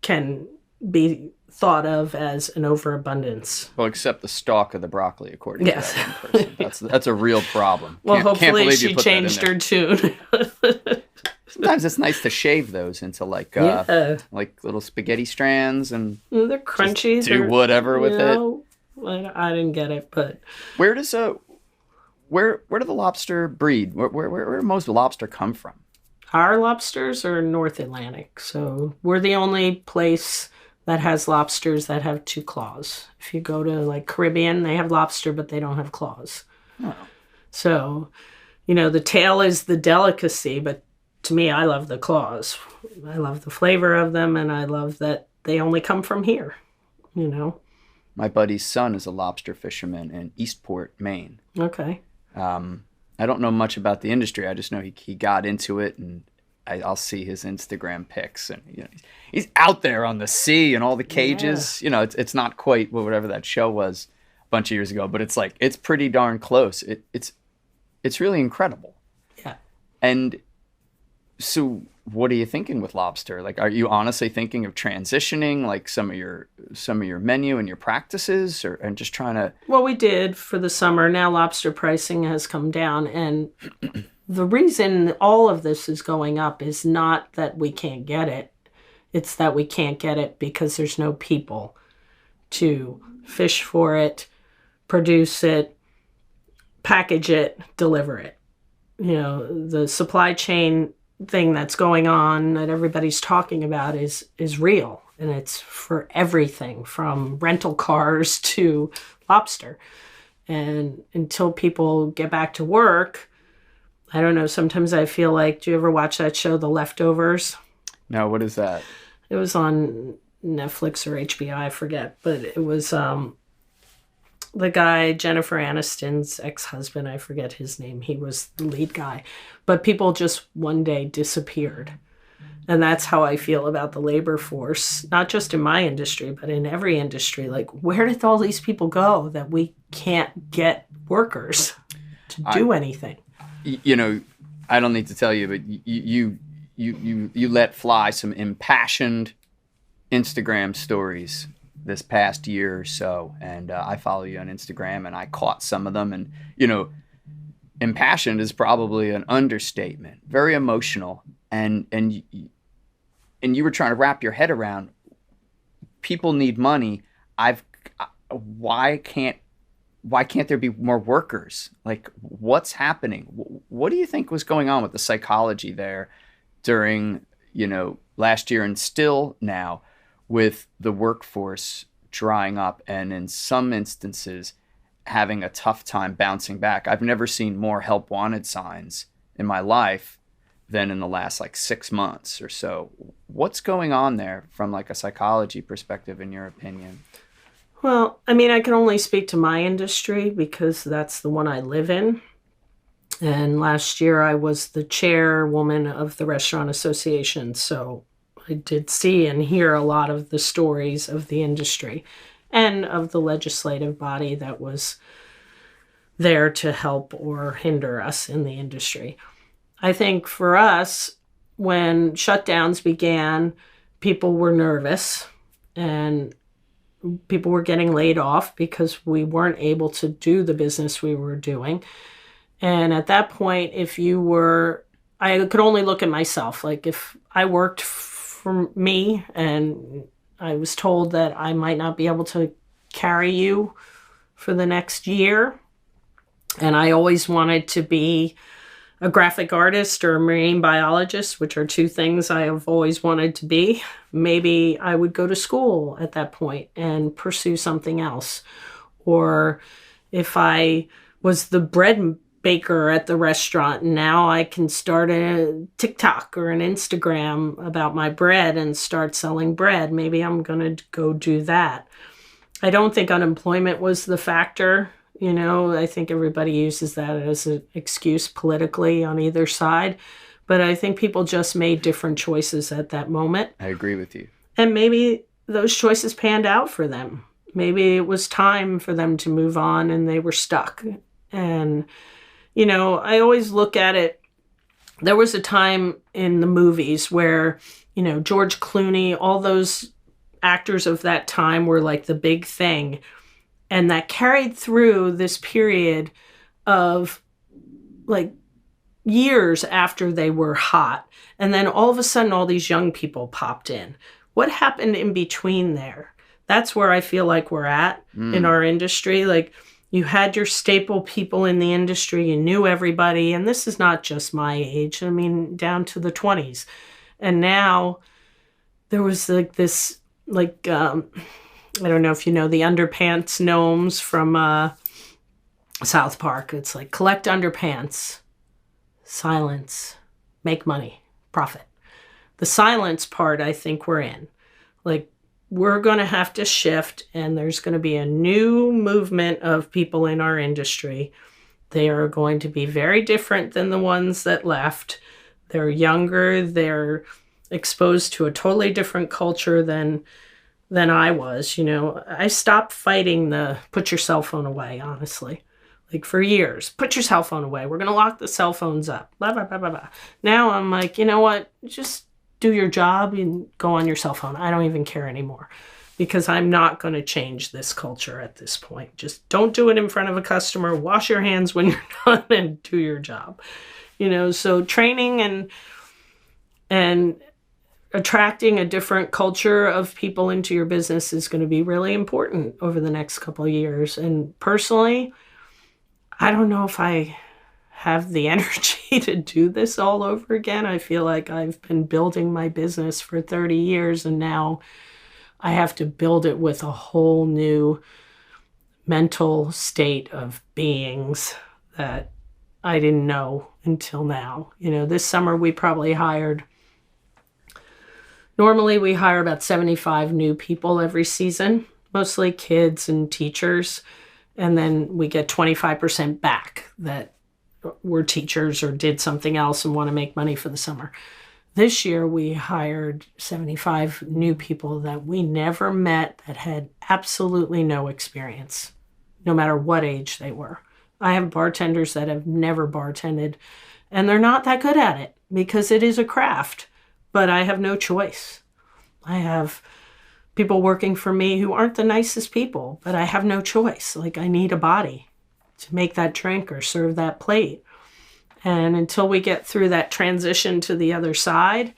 Speaker 2: can be thought of as an overabundance.
Speaker 1: Well, except the stalk of the broccoli, according
Speaker 2: Yes.
Speaker 1: to that one person. That's a real problem.
Speaker 2: Well,
Speaker 1: Can't
Speaker 2: hopefully
Speaker 1: believe you
Speaker 2: she
Speaker 1: put that in
Speaker 2: changed
Speaker 1: there.
Speaker 2: her tune.
Speaker 1: Sometimes it's nice to shave those into like little spaghetti strands and
Speaker 2: They're crunchy.
Speaker 1: just do whatever with it.
Speaker 2: I didn't get it, but
Speaker 1: Where does where do the lobster breed? Where most lobster come from?
Speaker 2: our lobsters are North Atlantic, so we're the only place that has lobsters that have two claws. If you go to like Caribbean, they have lobster, but they don't have claws.
Speaker 1: Oh.
Speaker 2: So, the tail is the delicacy, but to me, I love the claws. I love the flavor of them, and I love that they only come from here,
Speaker 1: My buddy's son is a lobster fisherman in Eastport, Maine.
Speaker 2: Okay.
Speaker 1: I don't know much about the industry. I just know he got into it, and I'll see his Instagram pics, and he's out there on the sea and all the cages.
Speaker 2: Yeah.
Speaker 1: It's not quite whatever that show was a bunch of years ago, but it's pretty darn close. It's really incredible.
Speaker 2: Yeah.
Speaker 1: And so, what are you thinking with lobster? Like, are you honestly thinking of transitioning like some of your menu and your practices, and just trying to?
Speaker 2: Well, we did for the summer. Now lobster pricing has come down, and the reason all of this is going up is not that we can't get it. It's that we can't get it because there's no people to fish for it, produce it, package it, deliver it. The supply chain thing that's going on that everybody's talking about is real, and it's for everything from rental cars to lobster. And until people get back to work, I don't know, sometimes I feel like, do you ever watch that show, The Leftovers?
Speaker 1: No, what is that?
Speaker 2: It was on Netflix or HBO, I forget, but it was the guy, Jennifer Aniston's ex-husband, I forget his name. He was the lead guy. But people just one day disappeared. And that's how I feel about the labor force, not just in my industry, but in every industry. Like, where did all these people go that we can't get workers to do anything?
Speaker 1: I don't need to tell you, but you let fly some impassioned Instagram stories this past year or so, and I follow you on Instagram, and I caught some of them, and impassioned is probably an understatement. Very emotional, and you were trying to wrap your head around. People need money. Why can't there be more workers? Like, what's happening? What do you think was going on with the psychology there during last year and still now, with the workforce drying up and in some instances having a tough time bouncing back? I've never seen more help wanted signs in my life than in the last 6 months or so. What's going on there from a psychology perspective, in your opinion?
Speaker 2: Well, I mean, I can only speak to my industry because that's the one I live in. And last year I was the chairwoman of the Restaurant Association, so I did see and hear a lot of the stories of the industry and of the legislative body that was there to help or hinder us in the industry. I think for us, when shutdowns began, people were nervous and people were getting laid off because we weren't able to do the business we were doing. And at that point, I could only look at myself. Like, if I worked for me and I was told that I might not be able to carry you for the next year, and I always wanted to be a graphic artist or a marine biologist, which are two things I have always wanted to be, maybe I would go to school at that point and pursue something else. Or if I was the bread baker at the restaurant, and now I can start a TikTok or an Instagram about my bread and start selling bread, maybe I'm going to go do that. I don't think unemployment was the factor. I think everybody uses that as an excuse politically on either side. But I think people just made different choices at that moment.
Speaker 1: I agree with you.
Speaker 2: And maybe those choices panned out for them. Maybe it was time for them to move on and they were stuck. And, I always look at it. There was a time in the movies where, George Clooney, all those actors of that time were like the big thing. And that carried through this period of like years after they were hot. And then all of a sudden, all these young people popped in. What happened in between there? That's where I feel like we're at in our industry. Like, you had your staple people in the industry, you knew everybody. And this is not just my age. I mean, down to the 20s. And now there was like this, like, I don't know if you know the underpants gnomes from South Park. It's like, collect underpants, silence, make money, profit. The silence part, I think we're in. Like, we're going to have to shift, and there's going to be a new movement of people in our industry. They are going to be very different than the ones that left. They're younger. They're exposed to a totally different culture than I was. I stopped fighting the put your cell phone away, honestly. Like, for years, put your cell phone away. We're going to lock the cell phones up. Blah, blah, blah, blah, blah. Now I'm like, you know what? Just do your job and go on your cell phone. I don't even care anymore, because I'm not going to change this culture at this point. Just don't do it in front of a customer. Wash your hands when you're done and do your job. So training and attracting a different culture of people into your business is going to be really important over the next couple of years. And personally, I don't know if I have the energy to do this all over again. I feel like I've been building my business for 30 years, and now I have to build it with a whole new mental state of beings that I didn't know until now. This summer we probably normally we hire about 75 new people every season, mostly kids and teachers. And then we get 25% back that were teachers or did something else and want to make money for the summer. This year, we hired 75 new people that we never met, that had absolutely no experience, no matter what age they were. I have bartenders that have never bartended, and they're not that good at it because it is a craft, but I have no choice. I have people working for me who aren't the nicest people, but I have no choice. Like, I need a body to make that drink or serve that plate. And until we get through that transition to the other side,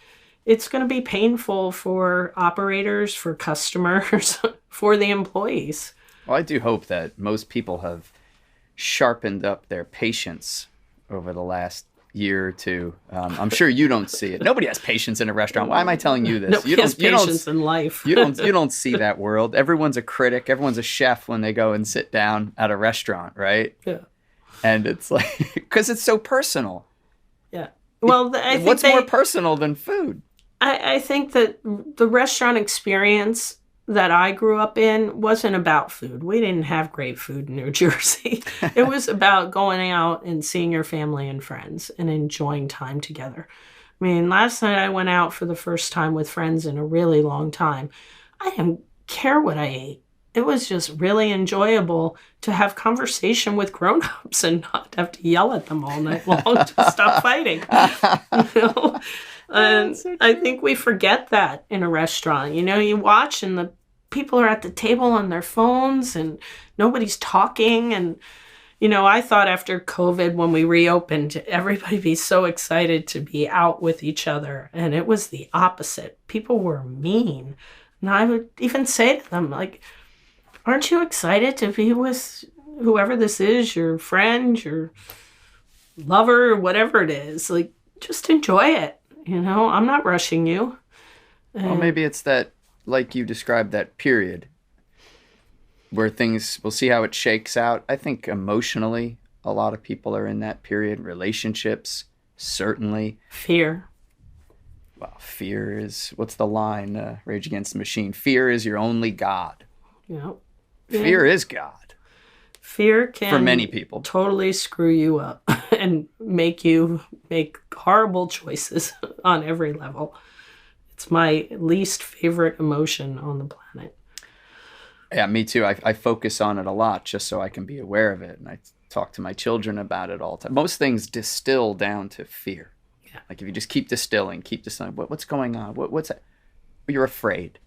Speaker 2: it's going to be painful for operators, for customers, for the employees.
Speaker 1: Well, I do hope that most people have sharpened up their patience over the last year or two. I'm sure you don't see it. Nobody has patience in a restaurant. Why am I telling you this?
Speaker 2: Nobody has patience in life.
Speaker 1: you don't see that world. Everyone's a critic. Everyone's a chef when they go and sit down at a restaurant, right?
Speaker 2: Yeah.
Speaker 1: And it's like, because it's so personal.
Speaker 2: Yeah. Well, I think
Speaker 1: what's more personal than food?
Speaker 2: I think that the restaurant experience that I grew up in wasn't about food. We didn't have great food in New Jersey. It was about going out and seeing your family and friends and enjoying time together. I mean, last night I went out for the first time with friends in a really long time. I didn't care what I ate. It was just really enjoyable to have conversation with grown-ups and not have to yell at them all night long to stop fighting. And so I think we forget that in a restaurant. You watch and the people are at the table on their phones and nobody's talking. And, I thought after COVID, when we reopened, everybody be so excited to be out with each other. And it was the opposite. People were mean. And I would even say to them, like, aren't you excited to be with whoever this is, your friend, your lover, whatever it is? Like, just enjoy it. I'm not rushing you.
Speaker 1: Well, maybe it's that, like you described, that period where we'll see how it shakes out. I think emotionally, a lot of people are in that period. Relationships, certainly.
Speaker 2: Fear.
Speaker 1: Well, fear is, what's the line, Rage Against the Machine? Fear is your only God.
Speaker 2: Yeah.
Speaker 1: Fear is God.
Speaker 2: Fear can,
Speaker 1: for many people,
Speaker 2: totally screw you up and make you make horrible choices on every level. It's my least favorite emotion on the planet.
Speaker 1: Yeah, me too. I focus on it a lot just so I can be aware of it. And I talk to my children about it all the time. Most things distill down to fear.
Speaker 2: Yeah.
Speaker 1: Like if you just keep distilling, what's going on? What's that? You're afraid.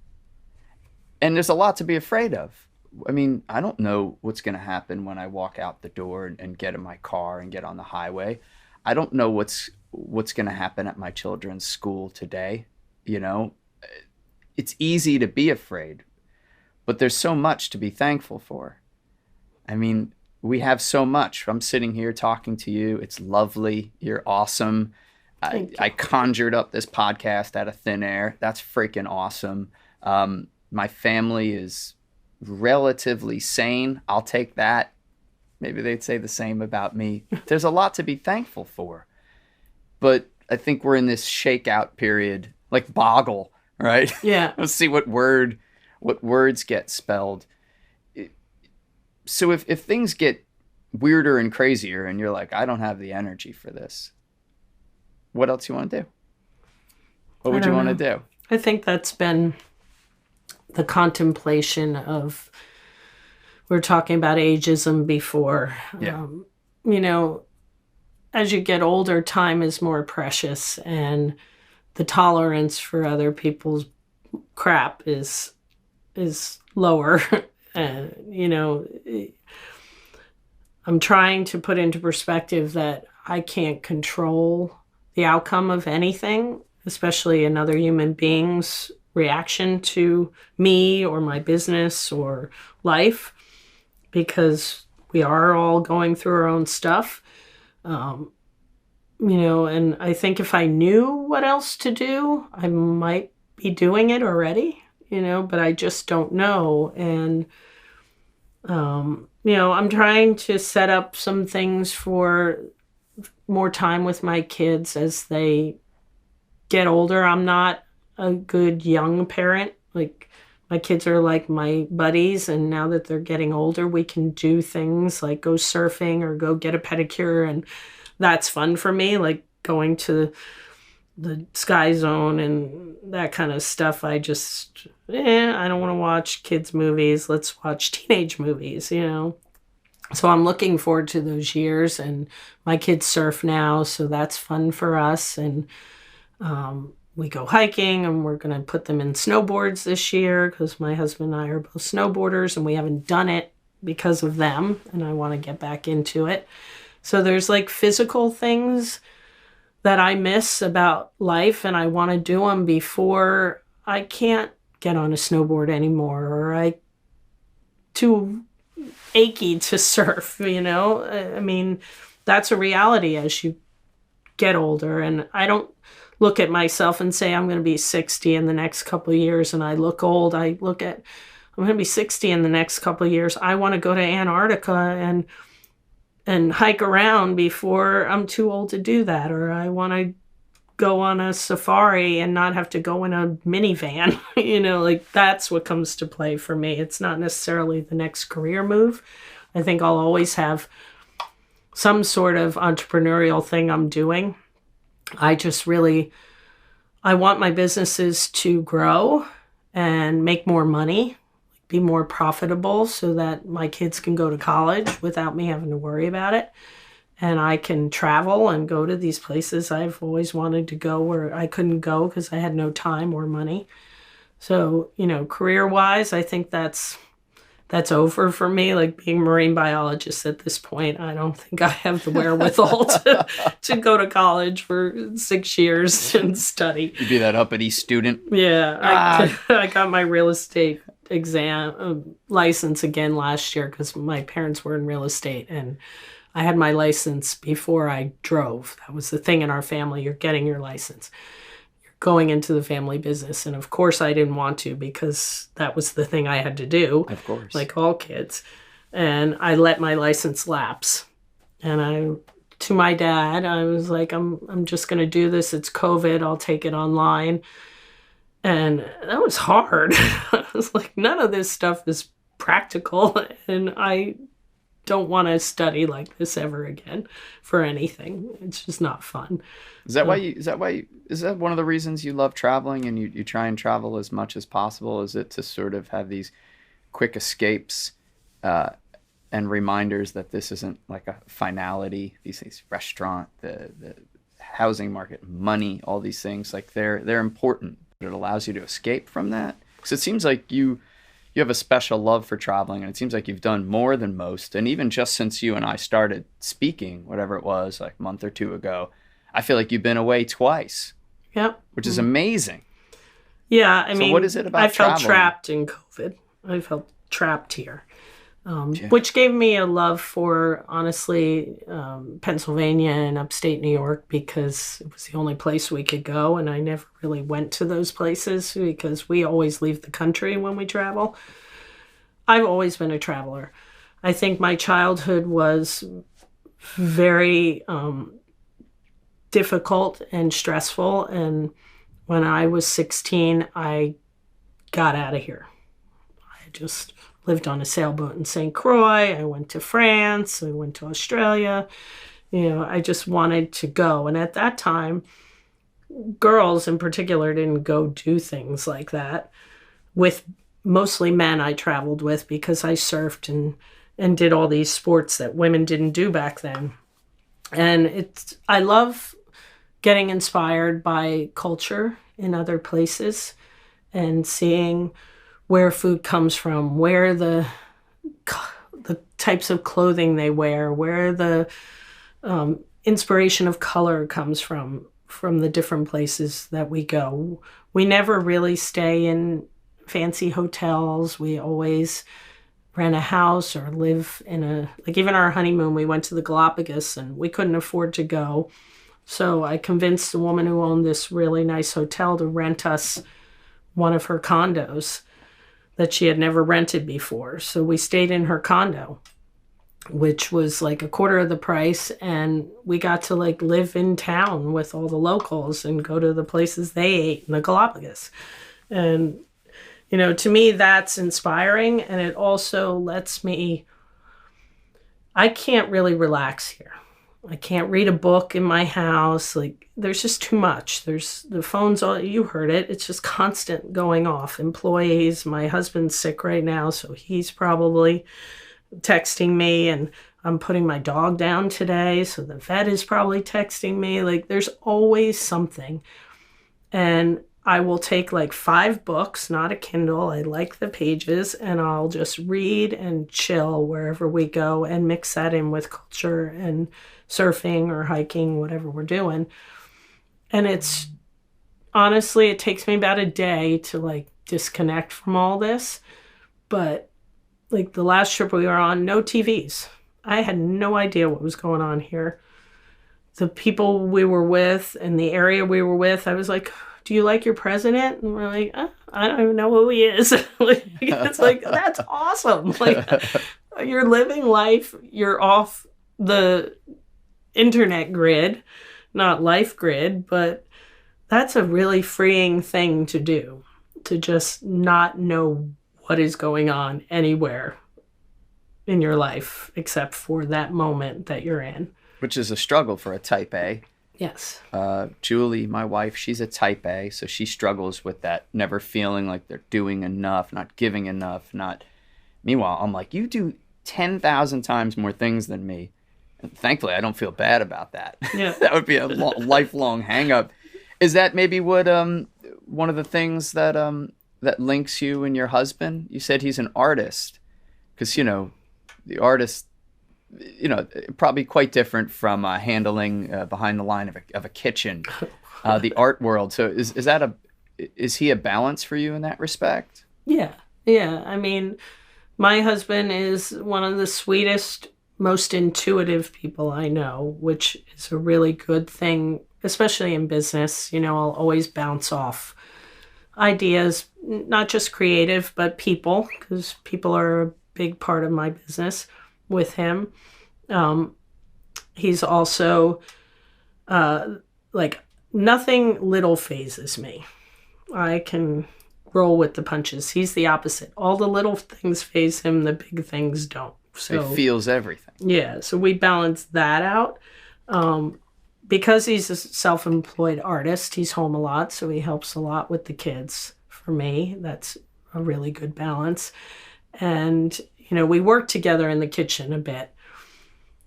Speaker 1: And there's a lot to be afraid of. I mean, I don't know what's going to happen when I walk out the door and get in my car and get on the highway. I don't know what's going to happen at my children's school today. You know, it's easy to be afraid, but there's so much to be thankful for. I mean, we have so much. I'm sitting here talking to you. It's lovely. You're awesome. I conjured up this podcast out of thin air. That's freaking awesome. My family is relatively sane. I'll take that. Maybe they'd say the same about me. There's a lot to be thankful for. But I think we're in this shakeout period, like boggle, right?
Speaker 2: Yeah.
Speaker 1: Let's see what words get spelled. So if things get weirder and crazier and you're like, I don't have the energy for this, what else you want to do? What would you want to do?
Speaker 2: I think that's been the contemplation of, we were talking about ageism before.
Speaker 1: Yeah.
Speaker 2: You know, as you get older, time is more precious, and the tolerance for other people's crap is lower. You know, I'm trying to put into perspective that I can't control the outcome of anything, especially another human being's reaction to me or my business or life, because we are all going through our own stuff. You know, and I think if I knew what else to do, I might be doing it already, you know, but I just don't know. And, you know, I'm trying to set up some things for more time with my kids as they get older. I'm not a good young parent. Like, my kids are like my buddies, and now that they're getting older, we can do things like go surfing or go get a pedicure, and that's fun for me, like going to the Sky Zone and that kind of stuff. I just, I don't want to watch kids' movies. Let's watch teenage movies, you know. So I'm looking forward to those years, and my kids surf now, so that's fun for us. And we go hiking, and we're going to put them in snowboards this year because my husband and I are both snowboarders, and we haven't done it because of them, and I want to get back into it. So there's like physical things that I miss about life, and I want to do them before I can't get on a snowboard anymore, or I too achy to surf, you know? I mean, that's a reality as you get older, and I don't look at myself and say I'm going to be 60 in the next couple of years and I look old. I look at, I'm going to be 60 in the next couple of years. I want to go to Antarctica and hike around before I'm too old to do that, or I want to go on a safari and not have to go in a minivan. You know, like that's what comes to play for me. It's not necessarily the next career move. I think I'll always have some sort of entrepreneurial thing I'm doing. I just really, I want my businesses to grow and make more money, be more profitable, so that my kids can go to college without me having to worry about it. And I can travel and go to these places I've always wanted to go where I couldn't go because I had no time or money. So, you know, career-wise, I think that's over for me. Like being a marine biologist at this point, I don't think I have the wherewithal to go to college for 6 years and study.
Speaker 1: You'd be that uppity student.
Speaker 2: Yeah. I got my real estate exam license again last year because my parents were in real estate, and I had my license before I drove. That was the thing in our family. You're getting your license. Going into the family business. And of course I didn't want to, because that was the thing I had to do.
Speaker 1: Of course.
Speaker 2: Like all kids. And I let my license lapse. And to my dad, I was like, I'm just going to do this. It's COVID. I'll take it online. And that was hard. I was like, none of this stuff is practical. And I don't want to study like this ever again for anything. It's just not fun. Is that
Speaker 1: one of the reasons you love traveling and you try and travel as much as possible? Is it to sort of have these quick escapes, and reminders that this isn't like a finality. These restaurant, the housing market, money, all these things, like they're important, but it allows you to escape from that. Because it seems like you have a special love for traveling, and it seems like you've done more than most. And even just since you and I started speaking, whatever it was, like a month or two ago, I feel like you've been away twice.
Speaker 2: Yep.
Speaker 1: Which is amazing.
Speaker 2: Yeah, I mean,
Speaker 1: what is it about
Speaker 2: I felt
Speaker 1: traveling?
Speaker 2: trapped in COVID. I felt trapped here, which gave me a love for, honestly, Pennsylvania and upstate New York, because it was the only place we could go, and I never really went to those places because we always leave the country when we travel. I've always been a traveler. I think my childhood was very difficult and stressful, and when I was 16, I got out of here. I just lived on a sailboat in St. Croix. I went to France. I went to Australia. I just wanted to go. And at that time, girls in particular didn't go do things like that. With mostly men I traveled with, because I surfed and did all these sports that women didn't do back then. And I love getting inspired by culture in other places and seeing where food comes from, where the types of clothing they wear, where the inspiration of color comes from the different places that we go. We never really stay in fancy hotels. We always rent a house or live in even our honeymoon, we went to the Galapagos and we couldn't afford to go. So I convinced the woman who owned this really nice hotel to rent us one of her condos that she had never rented before. So we stayed in her condo, which was like a quarter of the price. And we got to live in town with all the locals and go to the places they ate in the Galapagos. And, to me, that's inspiring. And it also lets me, I can't really relax here. I can't read a book in my house. There's just too much. There's the phone's all, you heard it. It's just constant going off. Employees, my husband's sick right now, so he's probably texting me, and I'm putting my dog down today, so the vet is probably texting me. There's always something. And I will take 5 books, not a Kindle. I like the pages, and I'll just read and chill wherever we go and mix that in with culture and surfing or hiking, whatever we're doing. And it's honestly, it takes me about a day to disconnect from all this. But the last trip we were on, no TVs. I had no idea what was going on here. The people we were with and the area we were with, I was like, do you like your president? And we're like, I don't even know who he is. It's that's awesome. You're living life. You're off the internet grid, not life grid, but that's a really freeing thing to do, to just not know what is going on anywhere in your life except for that moment that you're in.
Speaker 1: Which is a struggle for a type A.
Speaker 2: Yes.
Speaker 1: Julie, my wife, she's a type A, so she struggles with that, never feeling like they're doing enough, not giving enough, Meanwhile, I'm like, you do 10,000 times more things than me. And thankfully, I don't feel bad about that.
Speaker 2: Yeah.
Speaker 1: That would be a lifelong hang-up. Is that maybe what one of the things that that links you and your husband? You said he's an artist, because the artist, probably quite different from handling behind the line of a kitchen, the art world. So is he a balance for you in that respect?
Speaker 2: Yeah. I mean, my husband is one of the sweetest, most intuitive people I know, which is a really good thing, especially in business. I'll always bounce off ideas, not just creative, but people, because people are a big part of my business with him. He's also nothing little phases me. I can roll with the punches. He's the opposite. All the little things faze him, the big things don't. So
Speaker 1: he feels everything.
Speaker 2: Yeah, so we balance that out. Because he's a self-employed artist, he's home a lot, so he helps a lot with the kids. For me, that's a really good balance. And, we worked together in the kitchen a bit.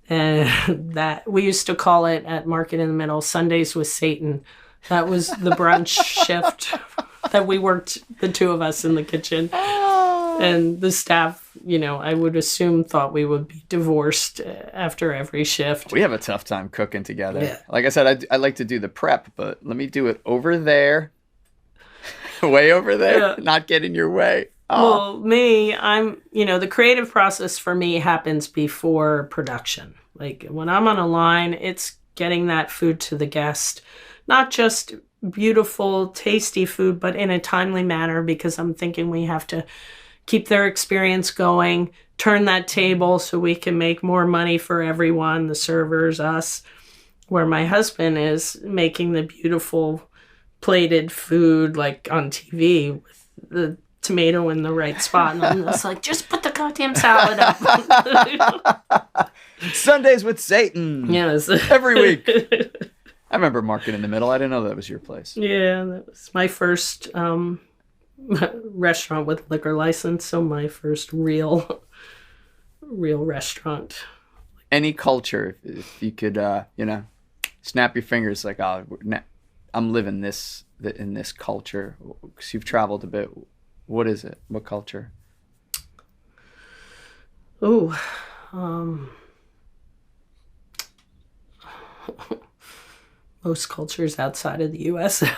Speaker 2: And that we used to call it at Market in the Middle, Sundays with Satan. That was the brunch shift that we worked, the two of us in the kitchen. And the staff, I would assume thought we would be divorced after every shift.
Speaker 1: We have a tough time cooking together.
Speaker 2: Yeah.
Speaker 1: Like I said, I like to do the prep, but let me do it over there, way over there, not get in your way.
Speaker 2: Well, I'm, the creative process for me happens before production. Like when I'm on a line, it's getting that food to the guest, not just beautiful, tasty food, but in a timely manner, because I'm thinking we have to keep their experience going, turn that table so we can make more money for everyone, the servers, us, where my husband is making the beautiful plated food like on TV with the tomato in the right spot, and I'm just like, just put the goddamn salad up.
Speaker 1: Sundays with Satan.
Speaker 2: Yes.
Speaker 1: Every week. I remember Market in the Middle. I didn't know that was your place.
Speaker 2: Yeah, that was my first restaurant with liquor license, so my first real restaurant.
Speaker 1: Any culture, if you could, snap your fingers like, oh, I'm living this in this culture. Because you've traveled a bit. What is it? What culture?
Speaker 2: Oh, most cultures outside of the U.S. A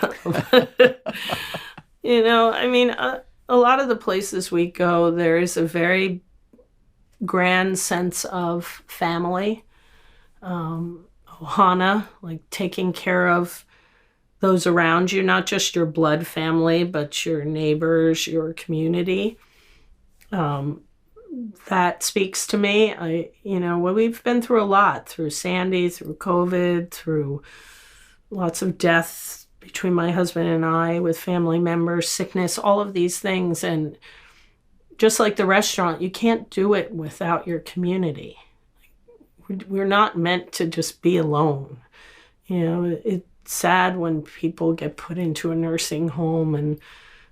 Speaker 2: lot of the places we go, there is a very grand sense of family. Ohana, like taking care of those around you, not just your blood family, but your neighbors, your community. That speaks to me. We've been through a lot, through Sandy, through COVID, through lots of death between my husband and I with family members, sickness, all of these things. And just like the restaurant, you can't do it without your community. We're not meant to just be alone. It's sad when people get put into a nursing home and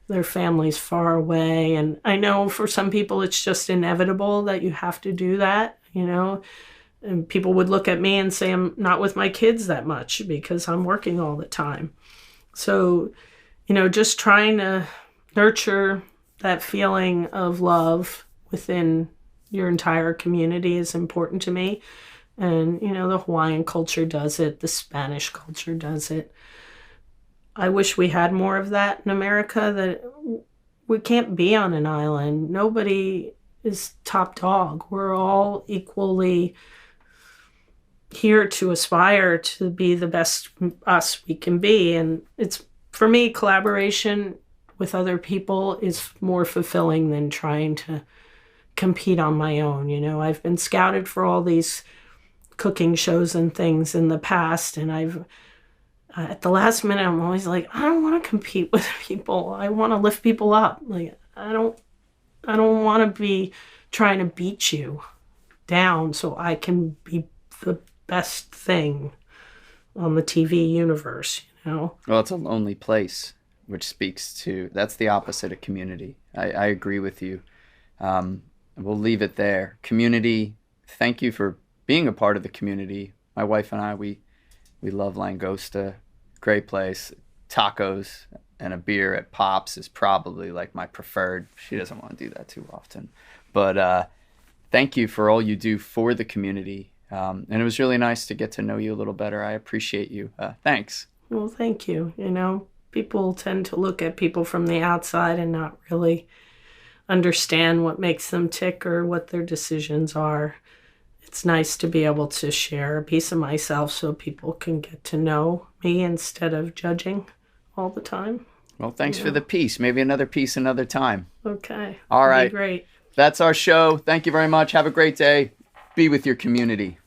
Speaker 2: their family's far away. And I know for some people it's just inevitable that you have to do that, and people would look at me and say I'm not with my kids that much because I'm working all the time. So, just trying to nurture that feeling of love within your entire community is important to me. And, the Hawaiian culture does it. The Spanish culture does it. I wish we had more of that in America, that we can't be on an island. Nobody is top dog. We're all equally here to aspire to be the best us we can be. And it's, for me, collaboration with other people is more fulfilling than trying to compete on my own. I've been scouted for all these cooking shows and things in the past, and I've at the last minute I'm always like, I don't want to compete with people. I want to lift people up. Like I don't want to be trying to beat you down so I can be the best thing on the TV universe, Well,
Speaker 1: it's a lonely place, which speaks to, that's the opposite of community. I agree with you. We'll leave it there. Community, thank you for being a part of the community. My wife and I, we love Langosta. Great place. Tacos and a beer at Pops is probably like my preferred. She doesn't want to do that too often. But thank you for all you do for the community. And it was really nice to get to know you a little better. I appreciate you. Thanks.
Speaker 2: Well, thank you. People tend to look at people from the outside and not really understand what makes them tick or what their decisions are. It's nice to be able to share a piece of myself so people can get to know me instead of judging all the time.
Speaker 1: Well, thanks for the piece. Maybe another piece another time.
Speaker 2: Okay.
Speaker 1: All right.
Speaker 2: Great.
Speaker 1: That's our show. Thank you very much. Have a great day. Be with your community.